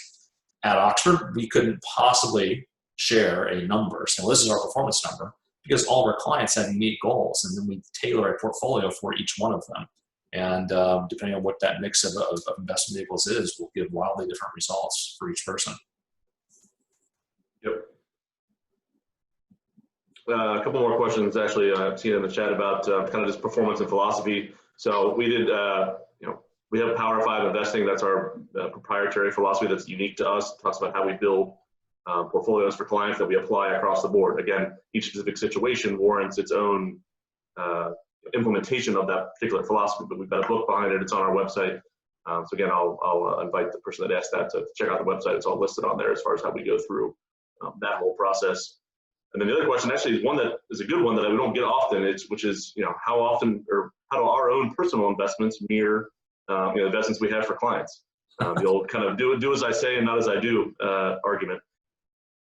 At Oxford, we couldn't possibly share a number. So this is our performance number, because all of our clients have unique goals, and then we tailor a portfolio for each one of them. And depending on what that mix of investment vehicles is, will give wildly different results for each person. Yep. A couple more questions actually I've seen in the chat about kind of just performance and philosophy. So we did, we have Power 5 Investing. That's our proprietary philosophy that's unique to us. It talks about how we build portfolios for clients that we apply across the board. Again, each specific situation warrants its own implementation of that particular philosophy, but we've got a book behind it. It's on our website. So again, I'll invite the person that asked that to check out the website. It's all listed on there as far as how we go through that whole process. And then the other question actually is one that is a good one that we don't get often, which is, how often or how do our own personal investments mirror investments we have for clients? The old kind of do as I say and not as I do argument.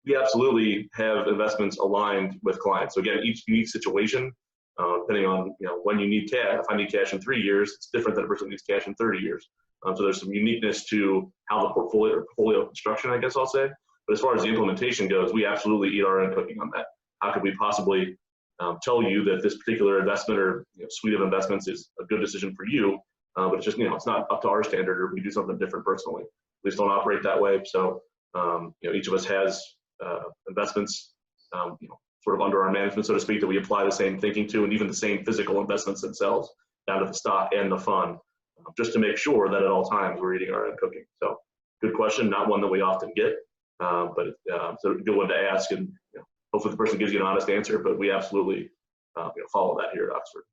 We absolutely have investments aligned with clients. So again, each unique situation, depending on when you need cash. If I need cash in 3 years, it's different than a person needs cash in 30 years. So there's some uniqueness to how the portfolio construction, I guess I'll say. But as far as the implementation goes, we absolutely eat our own cooking on that. How could we possibly tell you that this particular investment or suite of investments is a good decision for you? But it's just, it's not up to our standard, or we do something different personally. We just don't operate that way. So, each of us has investments, sort of under our management, so to speak, that we apply the same thinking to, and even the same physical investments themselves, down to the stock and the fund, just to make sure that at all times we're eating our own cooking. So, good question, not one that we often get, but so a good one to ask, and hopefully the person gives you an honest answer. But we absolutely follow that here at Oxford.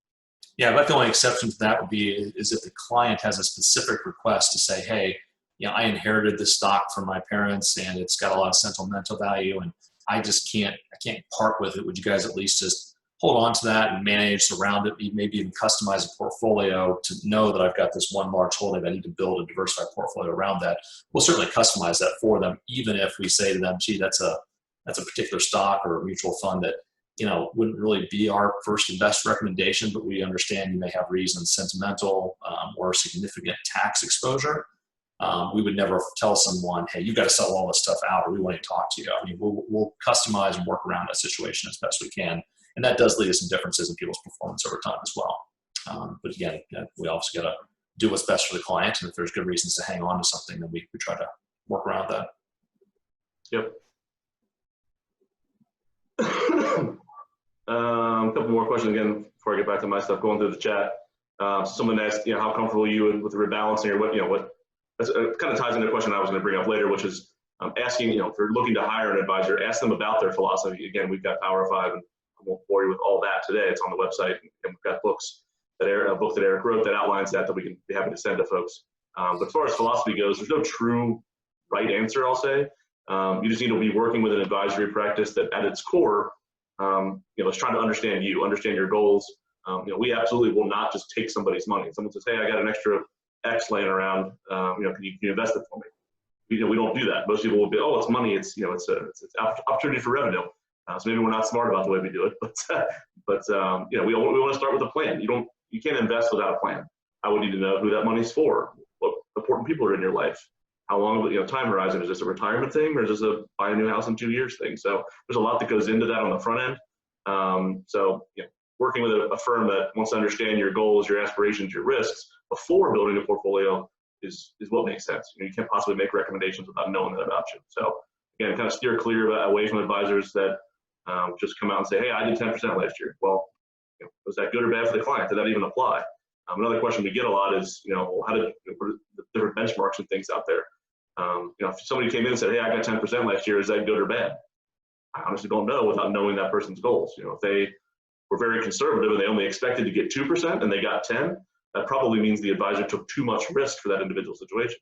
Yeah, but the only exception to that would be is if the client has a specific request to say, hey, I inherited this stock from my parents and it's got a lot of sentimental value, and I can't part with it. Would you guys at least just hold on to that and manage around it, maybe even customize a portfolio to know that I've got this one large holding, I need to build a diversified portfolio around that. We'll certainly customize that for them, even if we say to them, gee, that's a particular stock or a mutual fund that, wouldn't really be our first invest recommendation, but we understand you may have reasons, sentimental or significant tax exposure. We would never tell someone, hey, you've got to sell all this stuff out or we want to talk to you. I mean, we'll customize and work around that situation as best we can. And that does lead to some differences in people's performance over time as well. But again, we also got to do what's best for the client. And if there's good reasons to hang on to something, then we try to work around that. Yep. A couple more questions again before I get back to my stuff. Going through the chat, someone asked, how comfortable are you with the rebalancing, or what? That's kind of ties into a question I was going to bring up later, which is asking, if you're looking to hire an advisor, ask them about their philosophy. Again, we've got Power 5, and I won't bore you with all that today. It's on the website, and we've got a book that Eric wrote that outlines that we can be happy to send to folks. But as far as philosophy goes, there's no true right answer, I'll say. You just need to be working with an advisory practice that at its core, is trying to understand you, understand your goals. We absolutely will not just take somebody's money. If someone says, hey, I got an extra X laying around, can you invest it for me? We don't do that. Most people will be, oh, it's money. It's opportunity for revenue. So maybe we're not smart about the way we do it, but we want to start with a plan. You can't invest without a plan. I would need to know who that money's for, what important people are in your life, how long of time horizon. Is this a retirement thing, or is this a buy a new house in 2 years thing? So there's a lot that goes into that on the front end. Working with a firm that wants to understand your goals, your aspirations, your risks before building a portfolio is what makes sense. You can't possibly make recommendations without knowing that about you. So again, kind of steer clear away from advisors that just come out and say, hey, I did 10% last year. Well, was that good or bad for the client? Did that even apply? Another question we get a lot is, what are the different benchmarks and things out there? If somebody came in and said, hey, I got 10% last year, is that good or bad? I honestly don't know without knowing that person's goals. If they were very conservative and they only expected to get 2% and they got 10, that probably means the advisor took too much risk for that individual situation.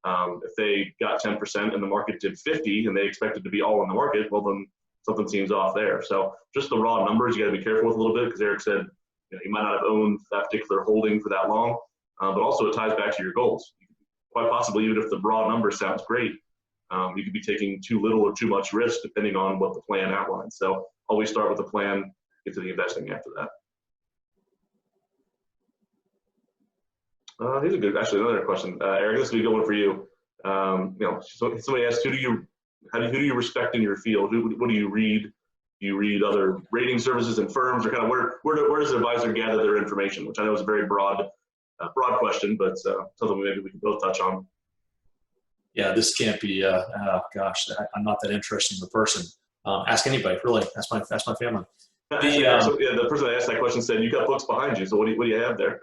If they got 10% and the market did 50 and they expected to be all in the market, well, then something seems off there. So just the raw numbers, you got to be careful with a little bit, because Eric said, you might not have owned that particular holding for that long, but also it ties back to your goals. Quite possibly, even if the raw number sounds great, you could be taking too little or too much risk depending on what the plan outlines. So always start with the plan, get to the investing after that. Here's another question. Eric, this will be a good one for you. Somebody asked, who do you respect in your field? What do you read? Do you read other rating services and firms, or kind of where does an advisor gather their information? Which I know is a very broad question, but something maybe we can both touch on. Yeah, this can't be. I'm not that interesting of a person. Ask anybody, really. Ask my family. The person that asked that question said, you got books behind you, so what do you have there?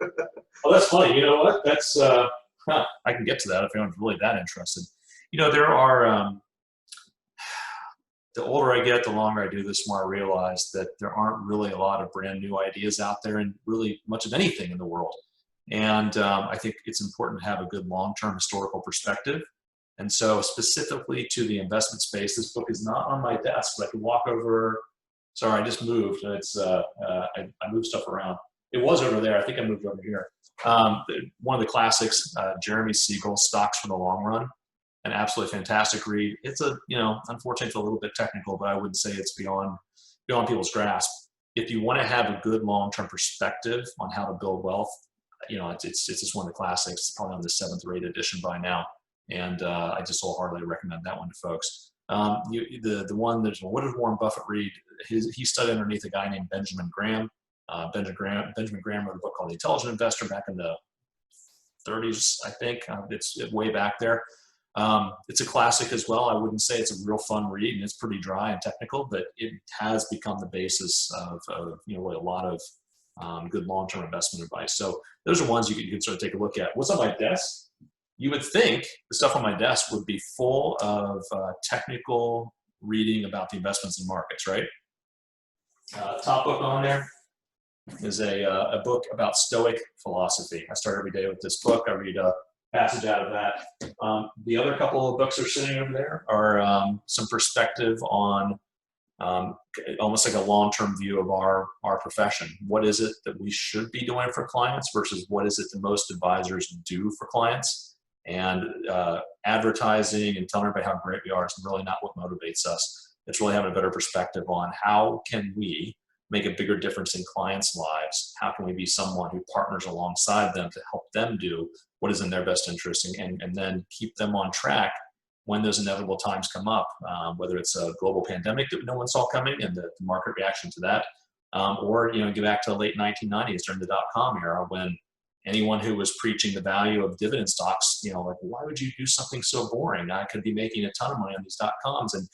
Oh, that's funny. You know what? That's I can get to that if anyone's really that interested. There are. The older I get, the longer I do this, the more I realize that there aren't really a lot of brand new ideas out there, and really much of anything in the world. And I think it's important to have a good long-term historical perspective. And so specifically to the investment space, this book is not on my desk, but I can walk over. Sorry, I just moved. It's I moved stuff around. It was over there. I think I moved over here. One of the classics, Jeremy Siegel's Stocks for the Long Run. An absolutely fantastic read. It's unfortunately it's a little bit technical, but I wouldn't say it's beyond people's grasp. If you want to have a good long-term perspective on how to build wealth, it's just one of the classics. It's probably on the 7th or 8th edition by now, and I just wholeheartedly recommend that one to folks. The one that's, what did Warren Buffett read? He studied underneath a guy named Benjamin Graham. Benjamin Graham wrote a book called The Intelligent Investor back in the 30s, I think. It's way back there. It's a classic as well. I wouldn't say it's a real fun read, and it's pretty dry and technical, but it has become the basis of really a lot of good long-term investment advice. So those are ones you can sort of take a look at. What's on my desk? You would think the stuff on my desk would be full of technical reading about the investments in markets, right? Top book on there is a book about Stoic philosophy. I start every day with this book. I read a passage out of that. The other couple of books that are sitting over there are some perspective on almost like a long-term view of our profession. What is it that we should be doing for clients versus what is it that most advisors do for clients? And advertising and telling everybody how great we are is really not what motivates us. It's really having a better perspective on how can we make a bigger difference in clients' lives? How can we be someone who partners alongside them to help them do what is in their best interest, and then keep them on track when those inevitable times come up, whether it's a global pandemic that no one saw coming and the market reaction to that, or get back to the late 1990s during the dot-com era when anyone who was preaching the value of dividend stocks, like, why would you do something so boring? I could be making a ton of money on these dot-coms. And,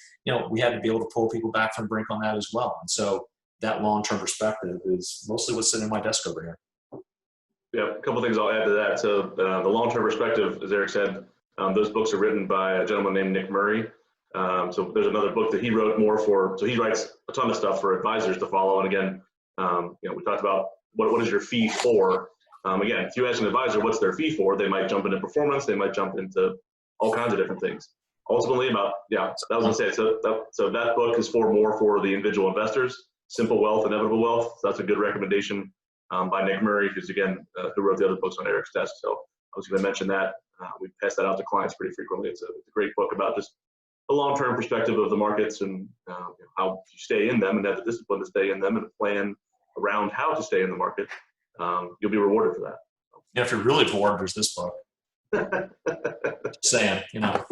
we had to be able to pull people back from the brink on that as well. And so that long-term perspective is mostly what's sitting in my desk over here. Yeah, a couple of things I'll add to that. So the long-term perspective, as Eric said, those books are written by a gentleman named Nick Murray. So there's another book that he wrote more for, so he writes a ton of stuff for advisors to follow. And again, we talked about what is your fee for? Again, if you ask an advisor what's their fee for, they might jump into performance, they might jump into all kinds of different things. Ultimately that was gonna say, so that book is more for the individual investors, Simple Wealth, Inevitable Wealth. So that's a good recommendation by Nick Murray, who's again, who wrote the other books on Eric's desk. So I was gonna mention that. We pass that out to clients pretty frequently. It's a great book about just the long-term perspective of the markets and how you stay in them and have the discipline to stay in them and plan around how to stay in the market. You'll be rewarded for that. Yeah, if you're really bored, there's this book. Saying, Yeah.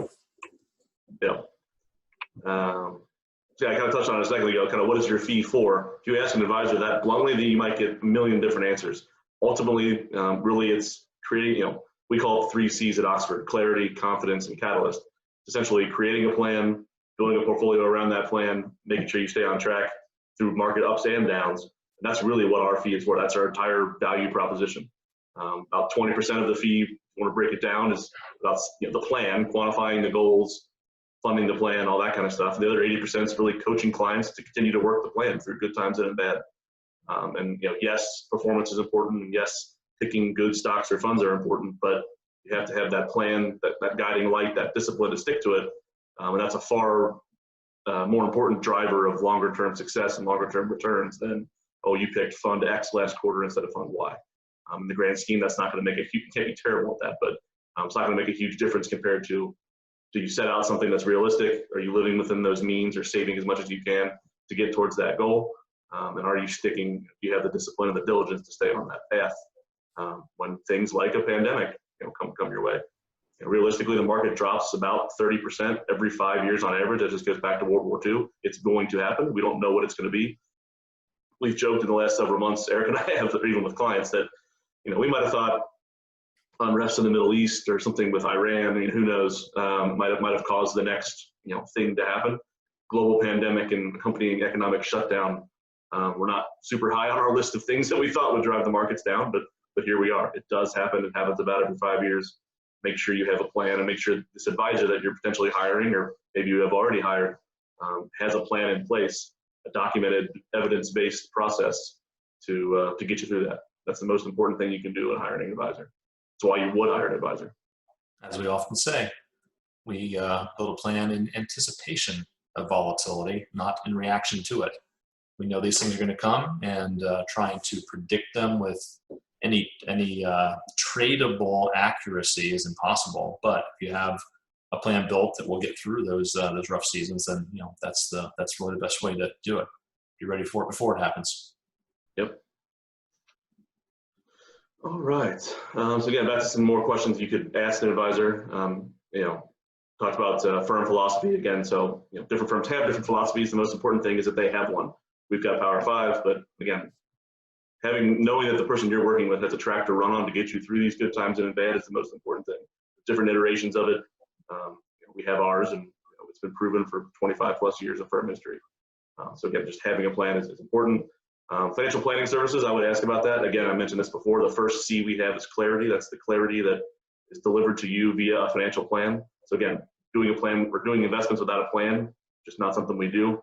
So I kind of touched on it a second ago, kind of what is your fee for? If you ask an advisor that bluntly, then you might get a million different answers. Ultimately, really it's creating, we call it 3 C's at Oxford: clarity, confidence, and catalyst. Essentially creating a plan, building a portfolio around that plan, making sure you stay on track through market ups and downs. And that's really what our fee is for. That's our entire value proposition. About 20% of the fee, if you want to break it down, is about the plan, quantifying the goals, funding the plan, all that kind of stuff. The other 80% is really coaching clients to continue to work the plan through good times and bad. And yes, performance is important, and yes, picking good stocks or funds are important, but you have to have that plan, that guiding light, that discipline to stick to it. And that's a far more important driver of longer term success and longer term returns than, oh, you picked fund X last quarter instead of fund Y. In the grand scheme, that's not going to make you can't be terrible at that, but it's not going to make a huge difference compared to, do you set out something that's realistic? Are you living within those means or saving as much as you can to get towards that goal? And are you sticking, do you have the discipline and the diligence to stay on that path when things like a pandemic come your way? Realistically, the market drops about 30% every 5 years on average. That just goes back to World War II. It's going to happen. We don't know what it's going to be. We've joked in the last several months, Eric and I have, even with clients, that we might have thought unrest in the Middle East or something with Iran, who knows, might have caused the next thing to happen. Global pandemic and accompanying economic shutdown were not super high on our list of things that we thought would drive the markets down, but here we are. It does happen. It happens about every 5 years. Make sure you have a plan, and make sure this advisor that you're potentially hiring, or maybe you have already hired, has a plan in place, a documented, evidence-based process to get you through that. That's the most important thing you can do in hiring an advisor. That's why you would hire an advisor. As we often say, we build a plan in anticipation of volatility, not in reaction to it. We know these things are going to come, and trying to predict them with any tradable accuracy is impossible. But if you have a plan built that will get through those rough seasons, then that's really the best way to do it. Be ready for it before it happens. Yep. All right. So again, back to some more questions you could ask an advisor. Talked about firm philosophy again. So different firms have different philosophies. The most important thing is that they have one. We've got Power 5, but again, knowing that the person you're working with has a track to run on to get you through these good times and bad is the most important thing. Different iterations of it. We have ours, and it's been proven for 25 plus years of firm history. So again, just having a plan is important. Financial planning services, I would ask about that. Again, I mentioned this before. The first C we have is clarity. That's the clarity that is delivered to you via a financial plan. So again, doing a plan or doing investments without a plan, just not something we do.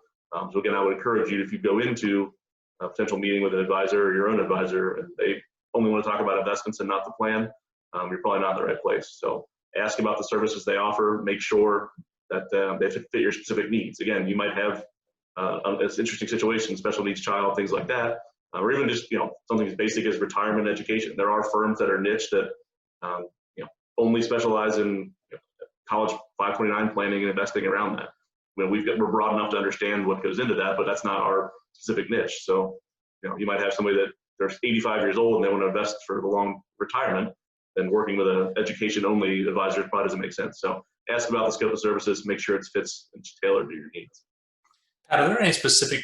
So again, I would encourage you, if you go into a potential meeting with an advisor or your own advisor, and they only want to talk about investments and not the plan, you're probably not in the right place. So ask about the services they offer. Make sure that they fit your specific needs. Again, you might have it's interesting situations, special needs child, things like that, or even just something as basic as retirement education. There are firms that are niche that only specialize in college 529 planning and investing around that. We're broad enough to understand what goes into that, but that's not our specific niche. So you might have somebody that they're 85 years old and they want to invest for the long retirement, then working with an education only advisor probably doesn't make sense. So ask about the scope of services, make sure it fits and tailored to your needs. Pat, are there any specific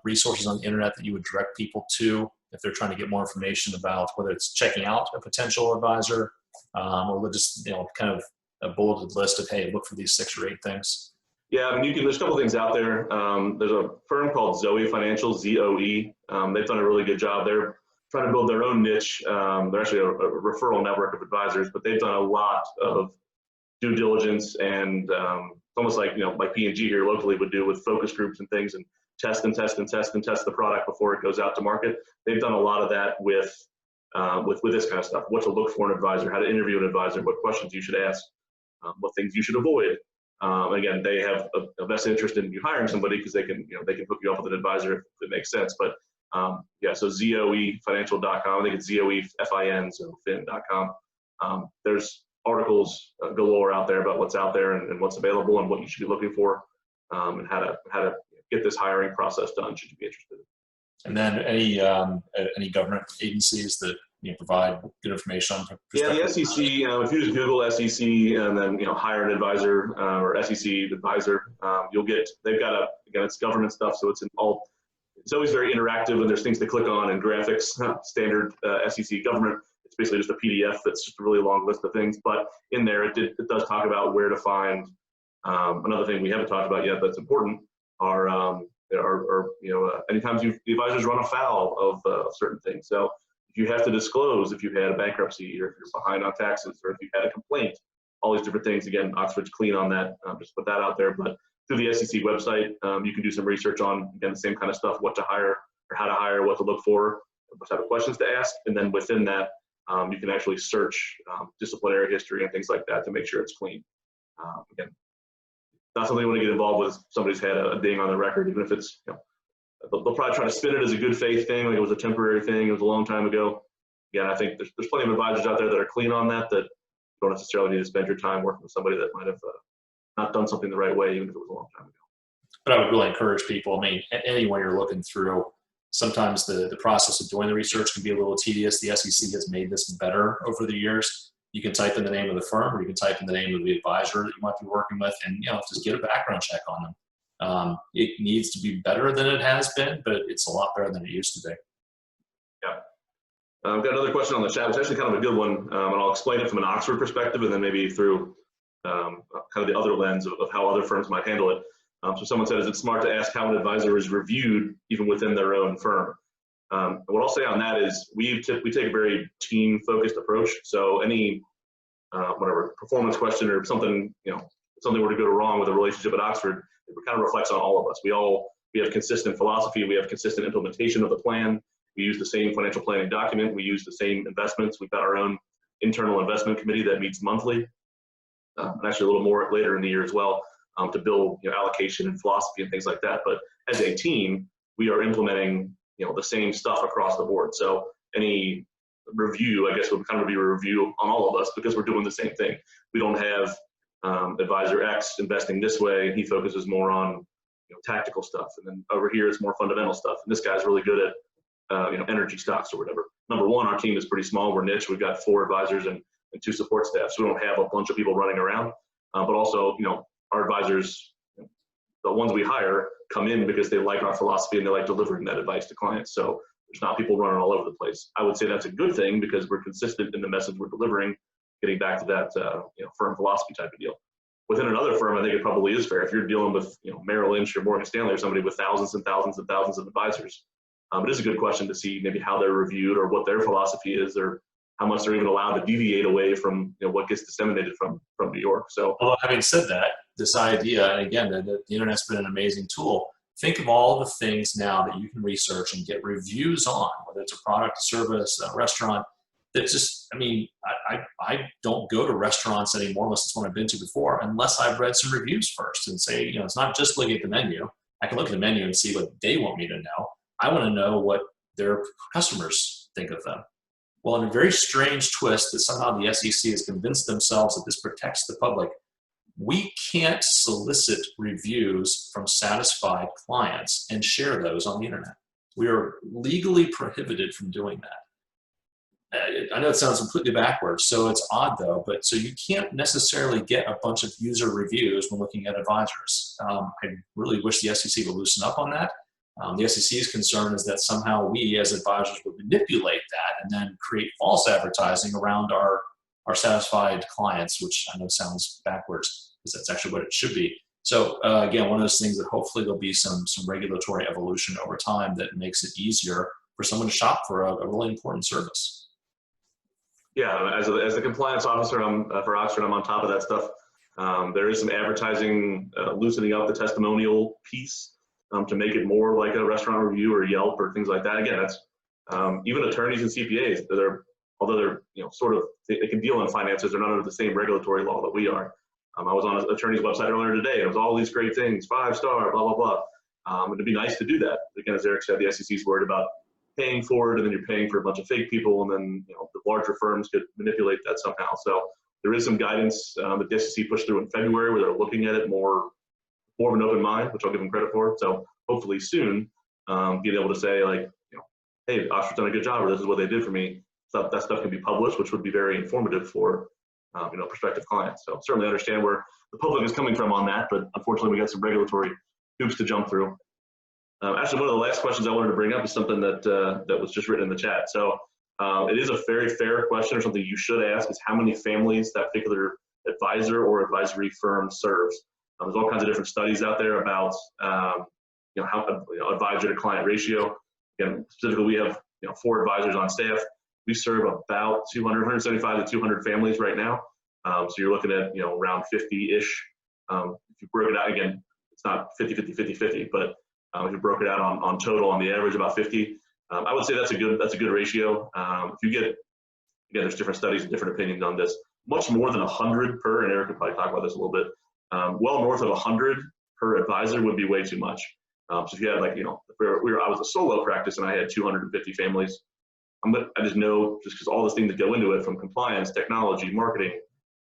resources on the internet that you would direct people to if they're trying to get more information about whether it's checking out a potential advisor or just kind of a bulleted list of, hey, look for these 6 or 8 things? Yeah, I mean, there's a couple things out there. There's a firm called Zoe Financial, ZOE. They've done a really good job. They're trying to build their own niche. They're actually a referral network of advisors, but they've done a lot of due diligence and almost like P&G here locally would do with focus groups and things, and test the product before it goes out to market. They've done a lot of that with this kind of stuff. What to look for an advisor, how to interview an advisor, what questions you should ask, what things you should avoid. Again, they have a vested interest in you hiring somebody because they can hook you up with an advisor if it makes sense. But yeah, so zoefinancial.com. I think it's ZOEFIN, so fin.com. There's articles galore out there about what's out there and what's available and what you should be looking for, and how to get this hiring process done should you be interested. And then any government agencies that provide good information on? Yeah, the SEC. If you just Google SEC and then hire an advisor or SEC advisor, you'll get. They've got it's government stuff, so it's always very interactive, and there's things to click on and graphics. Standard SEC government. It's basically just a PDF that's just a really long list of things. But in there, it does talk about where to find. Another thing we haven't talked about yet that's important are anytime the advisors run afoul of certain things. So if you have to disclose if you've had a bankruptcy or if you're behind on taxes or if you've had a complaint, all these different things. Again, Oxford's clean on that. Just put that out there. But through the SEC website, you can do some research on, again, the same kind of stuff, what to hire or how to hire, what to look for, what type of questions to ask. And then within that, you can actually search disciplinary history and things like that to make sure it's clean. Again, not something you want to get involved with. Somebody's had a ding on the record, even if it's, they'll probably try to spin it as a good faith thing, like it was a temporary thing, it was a long time ago. Again, I think there's plenty of advisors out there that are clean on that you don't necessarily need to spend your time working with somebody that might have not done something the right way, even if it was a long time ago. But I would really encourage people, anyone you're looking through, sometimes the process of doing the research can be a little tedious. The SEC has made this better over the years. You can type in the name of the firm, or you can type in the name of the advisor that you might be working with, and just get a background check on them. It needs to be better than it has been, but it's a lot better than it used to be. Yeah. I've got another question on the chat. It's actually kind of a good one, and I'll explain it from an Oxford perspective, and then maybe through kind of the other lens of how other firms might handle it. So someone said, is it smart to ask how an advisor is reviewed even within their own firm? What I'll say on that is we take a very team-focused approach. So any whatever performance question or something were to go wrong with a relationship at Oxford, it kind of reflects on all of us. We have consistent philosophy. We have consistent implementation of the plan. We use the same financial planning document. We use the same investments. We've got our own internal investment committee that meets monthly, and actually a little more later in the year as well, to build allocation and philosophy and things like that. But as a team, we are implementing the same stuff across the board. So any review, I guess, would kind of be a review on all of us because we're doing the same thing. We don't have advisor X investing this way, and he focuses more on tactical stuff, and then over here it's more fundamental stuff. And this guy's really good at energy stocks or whatever. Number one, our team is pretty small. We're niche. We've got 4 advisors and 2 support staff, so we don't have a bunch of people running around. But also, our advisors, the ones we hire, come in because they like our philosophy and they like delivering that advice to clients. So there's not people running all over the place. I would say that's a good thing because we're consistent in the message we're delivering, getting back to that firm philosophy type of deal. Within another firm, I think it probably is fair. If you're dealing with Merrill Lynch or Morgan Stanley or somebody with thousands and thousands and thousands of advisors, it is a good question to see maybe how they're reviewed or what their philosophy is or how much they're even allowed to deviate away from what gets disseminated from New York. So, although having said that, this idea, and again, the internet's been an amazing tool. Think of all the things now that you can research and get reviews on, whether it's a product, a service, a restaurant. That just, I don't go to restaurants anymore unless it's one I've been to before, unless I've read some reviews first and say, it's not just looking at the menu. I can look at the menu and see what they want me to know. I want to know what their customers think of them. Well, in a very strange twist that somehow the SEC has convinced themselves that this protects the public, we can't solicit reviews from satisfied clients and share those on the internet. We are legally prohibited from doing that. I know it sounds completely backwards, so it's odd though, but so you can't necessarily get a bunch of user reviews when looking at advisors. I really wish the SEC would loosen up on that. The SEC's concern is that somehow we as advisors would manipulate that and then create false advertising around our satisfied clients, which I know sounds backwards because that's actually what it should be. So again, one of those things that hopefully there'll be some regulatory evolution over time that makes it easier for someone to shop for a really important service. Yeah, as a compliance officer for Oxford, I'm on top of that stuff. There is some advertising loosening up the testimonial piece to make it more like a restaurant review or Yelp or things like that. Again, that's even attorneys and CPAs. Although they're they can deal in finances, they're not under the same regulatory law that we are. I was on an attorney's website earlier today, and it was all these great things, 5-star, blah, blah, blah. And it'd be nice to do that. Again, as Eric said, the SEC is worried about paying for it, and then you're paying for a bunch of fake people, and then the larger firms could manipulate that somehow. So there is some guidance that the SEC pushed through in February where they're looking at it more of an open mind, which I'll give them credit for. So hopefully soon, being able to say hey, Oxford's done a good job, or this is what they did for me. So that stuff can be published, which would be very informative for prospective clients. So certainly understand where the public is coming from on that, but unfortunately we got some regulatory hoops to jump through. Actually, one of the last questions I wanted to bring up is something that was just written in the chat. So it is a very fair question, or something you should ask, is how many families that particular advisor or advisory firm serves. There's all kinds of different studies out there about how advisor to client ratio. Again, specifically, we have 4 advisors on staff. We serve about 175 to 200 families right now. So you're looking at around 50-ish. If you broke it out, again, it's not 50-50-50-50, but if you broke it out on total, on the average, about 50. I would say that's a good ratio. If you get, again, there's different studies and different opinions on this. Much more than 100 per, and Eric could probably talk about this a little bit. Well north of 100 per advisor would be way too much. So if you had I was a solo practice and I had 250 families, I just know, just because all the things that go into it, from compliance, technology, marketing,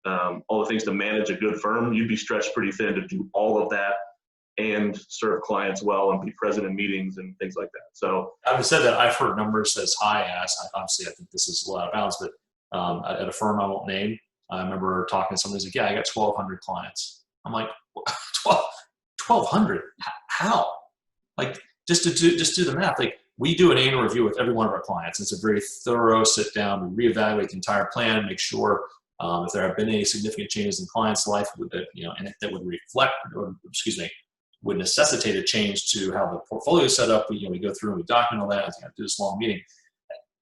all the things to manage a good firm, you'd be stretched pretty thin to do all of that and serve clients well and be present in meetings and things like that. So having said that, I've heard numbers as high as, obviously I think this is a lot of bounds, but at a firm I won't name, I remember talking to somebody who's like, yeah, I got 1,200 clients. I'm like, 1,200? How? Just do the math. We do an annual review with every one of our clients. It's a very thorough sit down. We reevaluate the entire plan, make sure if there have been any significant changes in client's life, and if that would reflect, would necessitate a change to how the portfolio is set up. We go through and we document all that. We have to do this long meeting.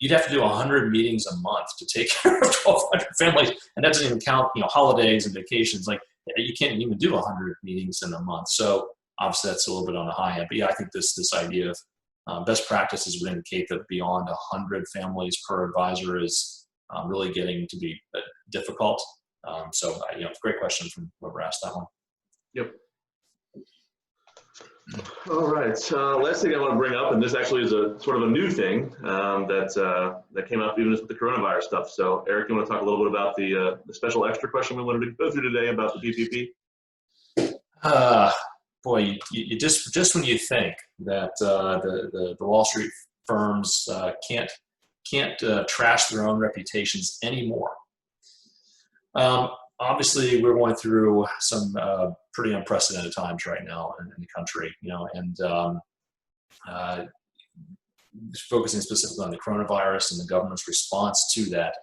You'd have to do 100 meetings a month to take care of 1,200 families, and that doesn't even count holidays and vacations. You can't even do 100 meetings in a month. So obviously that's a little bit on the high end. But yeah, I think this idea of best practices would indicate that beyond 100 families per advisor is really getting to be difficult. So great question from whoever asked that one. Yep. All right. Last thing I want to bring up, and this actually is a sort of a new thing that came up even with the coronavirus stuff. So Eric, you want to talk a little bit about the special extra question we wanted to go through today about the PPP? Boy, you just when you think that the Wall Street firms can't trash their own reputations anymore. Obviously, we're going through some pretty unprecedented times right now in the country, and focusing specifically on the coronavirus and the government's response to that.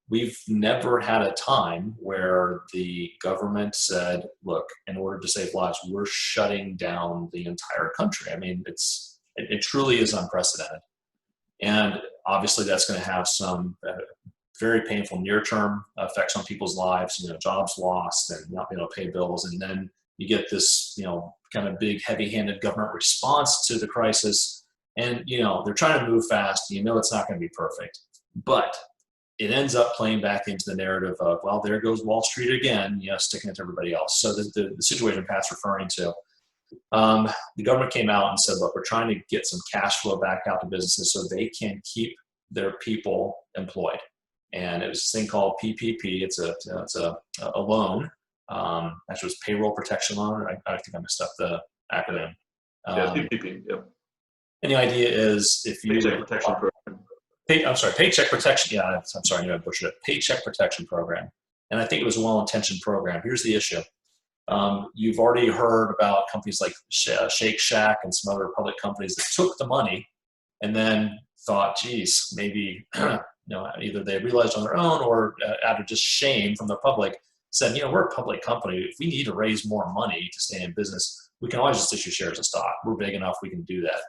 We've never had a time where the government said, look, in order to save lives, we're shutting down the entire country. I mean, it truly is unprecedented. And obviously that's going to have some very painful near-term effects on people's lives, jobs lost and not being able to pay bills. And then you get this, kind of big, heavy-handed government response to the crisis. And, they're trying to move fast. It's not going to be perfect. But it ends up playing back into the narrative of, well, there goes Wall Street again, sticking it to everybody else. So the situation Pat's referring to, The government came out and said, look, we're trying to get some cash flow back out to businesses so they can keep their people employed. And it was this thing called PPP. It's a loan. Actually, it was payroll protection loan. I think I messed up the acronym. Yeah, PPP. Yep. And the idea is if you Paycheck protection program. Paycheck protection. Yeah, I'm sorry, I knew I butchered it. Paycheck protection program. And I think it was a well-intentioned program. Here's the issue. You've already heard about companies like Shake Shack and some other public companies that took the money and then thought, geez, maybe either they realized on their own or out of just shame from the public said, we're a public company. If we need to raise more money to stay in business, we can always just issue shares of stock. We're big enough, we can do that.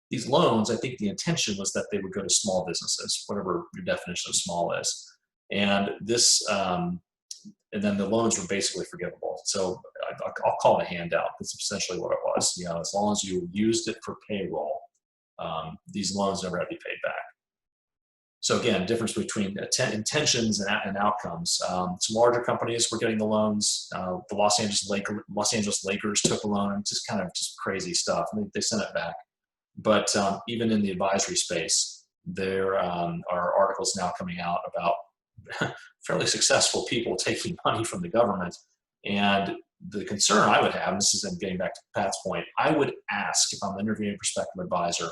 These loans, I think the intention was that they would go to small businesses, whatever your definition of small is. And this, and then the loans were basically forgivable. So I'll call it a handout. That's essentially what it was. As long as you used it for payroll, these loans never had to be paid back. So again, difference between intentions and outcomes. Some larger companies were getting the loans. The Los Angeles Lakers took a loan. Just crazy stuff. I mean, they sent it back. But even in the advisory space, there are articles now coming out about fairly successful people taking money from the government. And the concern I would have, and this is getting back to Pat's point, I would ask, if I'm an interviewing prospective advisor,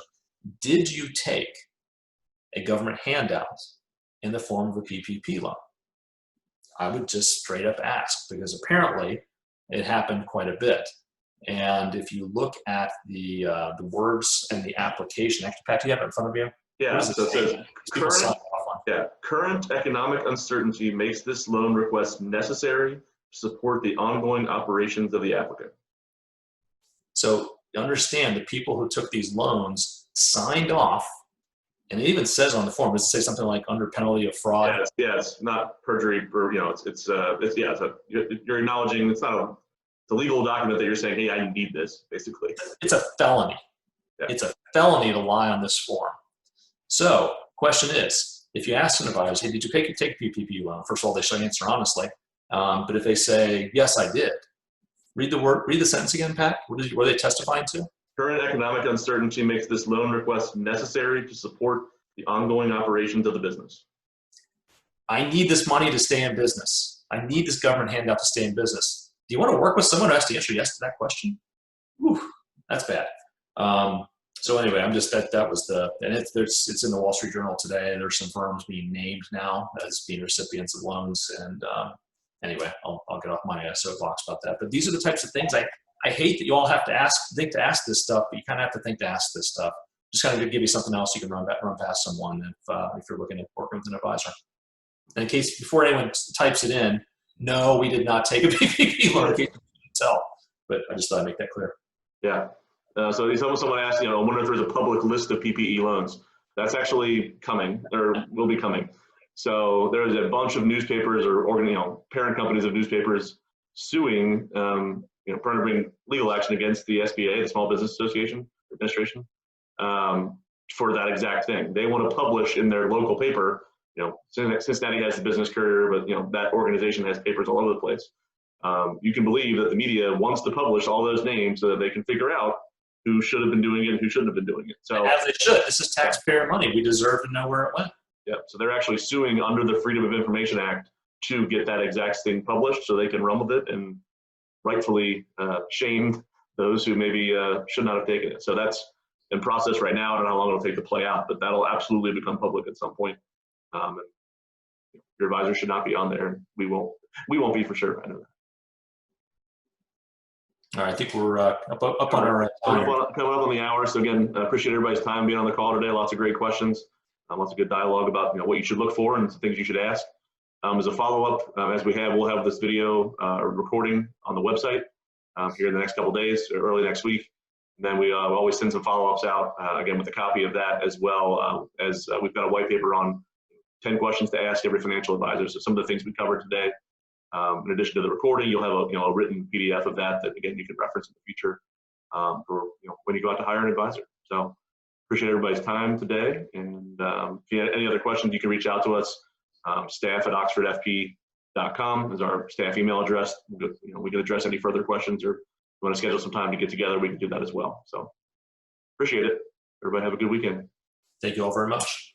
did you take a government handout in the form of a PPP loan? I would just straight up ask, because apparently it happened quite a bit. And if you look at the words and the application, actually, Pat, do you have it in front of you? Yeah, so it says current economic uncertainty makes this loan request necessary to support the ongoing operations of the applicant. So understand the people who took these loans signed off, and it even says on the form, does it say something like under penalty of fraud? Yes, not perjury, or you're acknowledging it's not a legal document that you're saying, hey, I need this, basically. It's a felony. Yeah. It's a felony to lie on this form. So question is, if you ask an advisor, hey, did you take a PPP loan? First of all, they should answer honestly. But if they say, yes, I did, read the sentence again, Pat. What are they testifying to? Current economic uncertainty makes this loan request necessary to support the ongoing operations of the business. I need this money to stay in business. I need this government handout to stay in business. Do you want to work with someone who has to answer yes to that question? Whew, that's bad. So anyway, I'm just that was and it's in the Wall Street Journal today. There's some firms being named now as being recipients of loans, and anyway, I'll get off my soapbox about that. But these are the types of things I hate that you all have to think to ask this stuff, but you kind of have to think to ask this stuff. Just kind of give you something else you can run past someone if you're looking at working with an advisor. And in case before anyone types it in, no, we did not take a PPP loan. In case you can tell, but I just thought I'd make that clear. Yeah. So someone asked, I wonder if there's a public list of PPE loans. That's actually coming, or will be coming. So there's a bunch of newspapers or parent companies of newspapers suing, trying to bring legal action against the SBA, the Small Business Association Administration, for that exact thing. They want to publish in their local paper. Cincinnati has the Business Courier, but that organization has papers all over the place. You can believe that the media wants to publish all those names so that they can figure out who should have been doing it and who shouldn't have been doing it. So as they should. This is taxpayer money. We deserve to know where it went. Yeah. So they're actually suing under the Freedom of Information Act to get that exact thing published so they can run with it and rightfully shame those who maybe should not have taken it. So that's in process right now. I don't know how long it'll take to play out, but that'll absolutely become public at some point. And your advisor should not be on there. We won't be for sure. I know that. All right, I think we're up on our time. Coming up on the hour. So again, I appreciate everybody's time being on the call today. Lots of great questions, lots of good dialogue about what you should look for and things you should ask. As a follow-up, we'll have this video recording on the website here in the next couple of days, or early next week. And then we always send some follow-ups out again with a copy of that, as well as we've got a white paper on 10 questions to ask every financial advisor. So some of the things we covered today. In addition to the recording, you'll have a written PDF of that again you can reference in the future for when you go out to hire an advisor. So appreciate everybody's time today, and if you have any other questions, you can reach out to us. Staff@oxfordfp.com is our staff email address. We can address any further questions or want to schedule some time to get together, we can do that as well. So appreciate it. Everybody have a good weekend. Thank you all very much.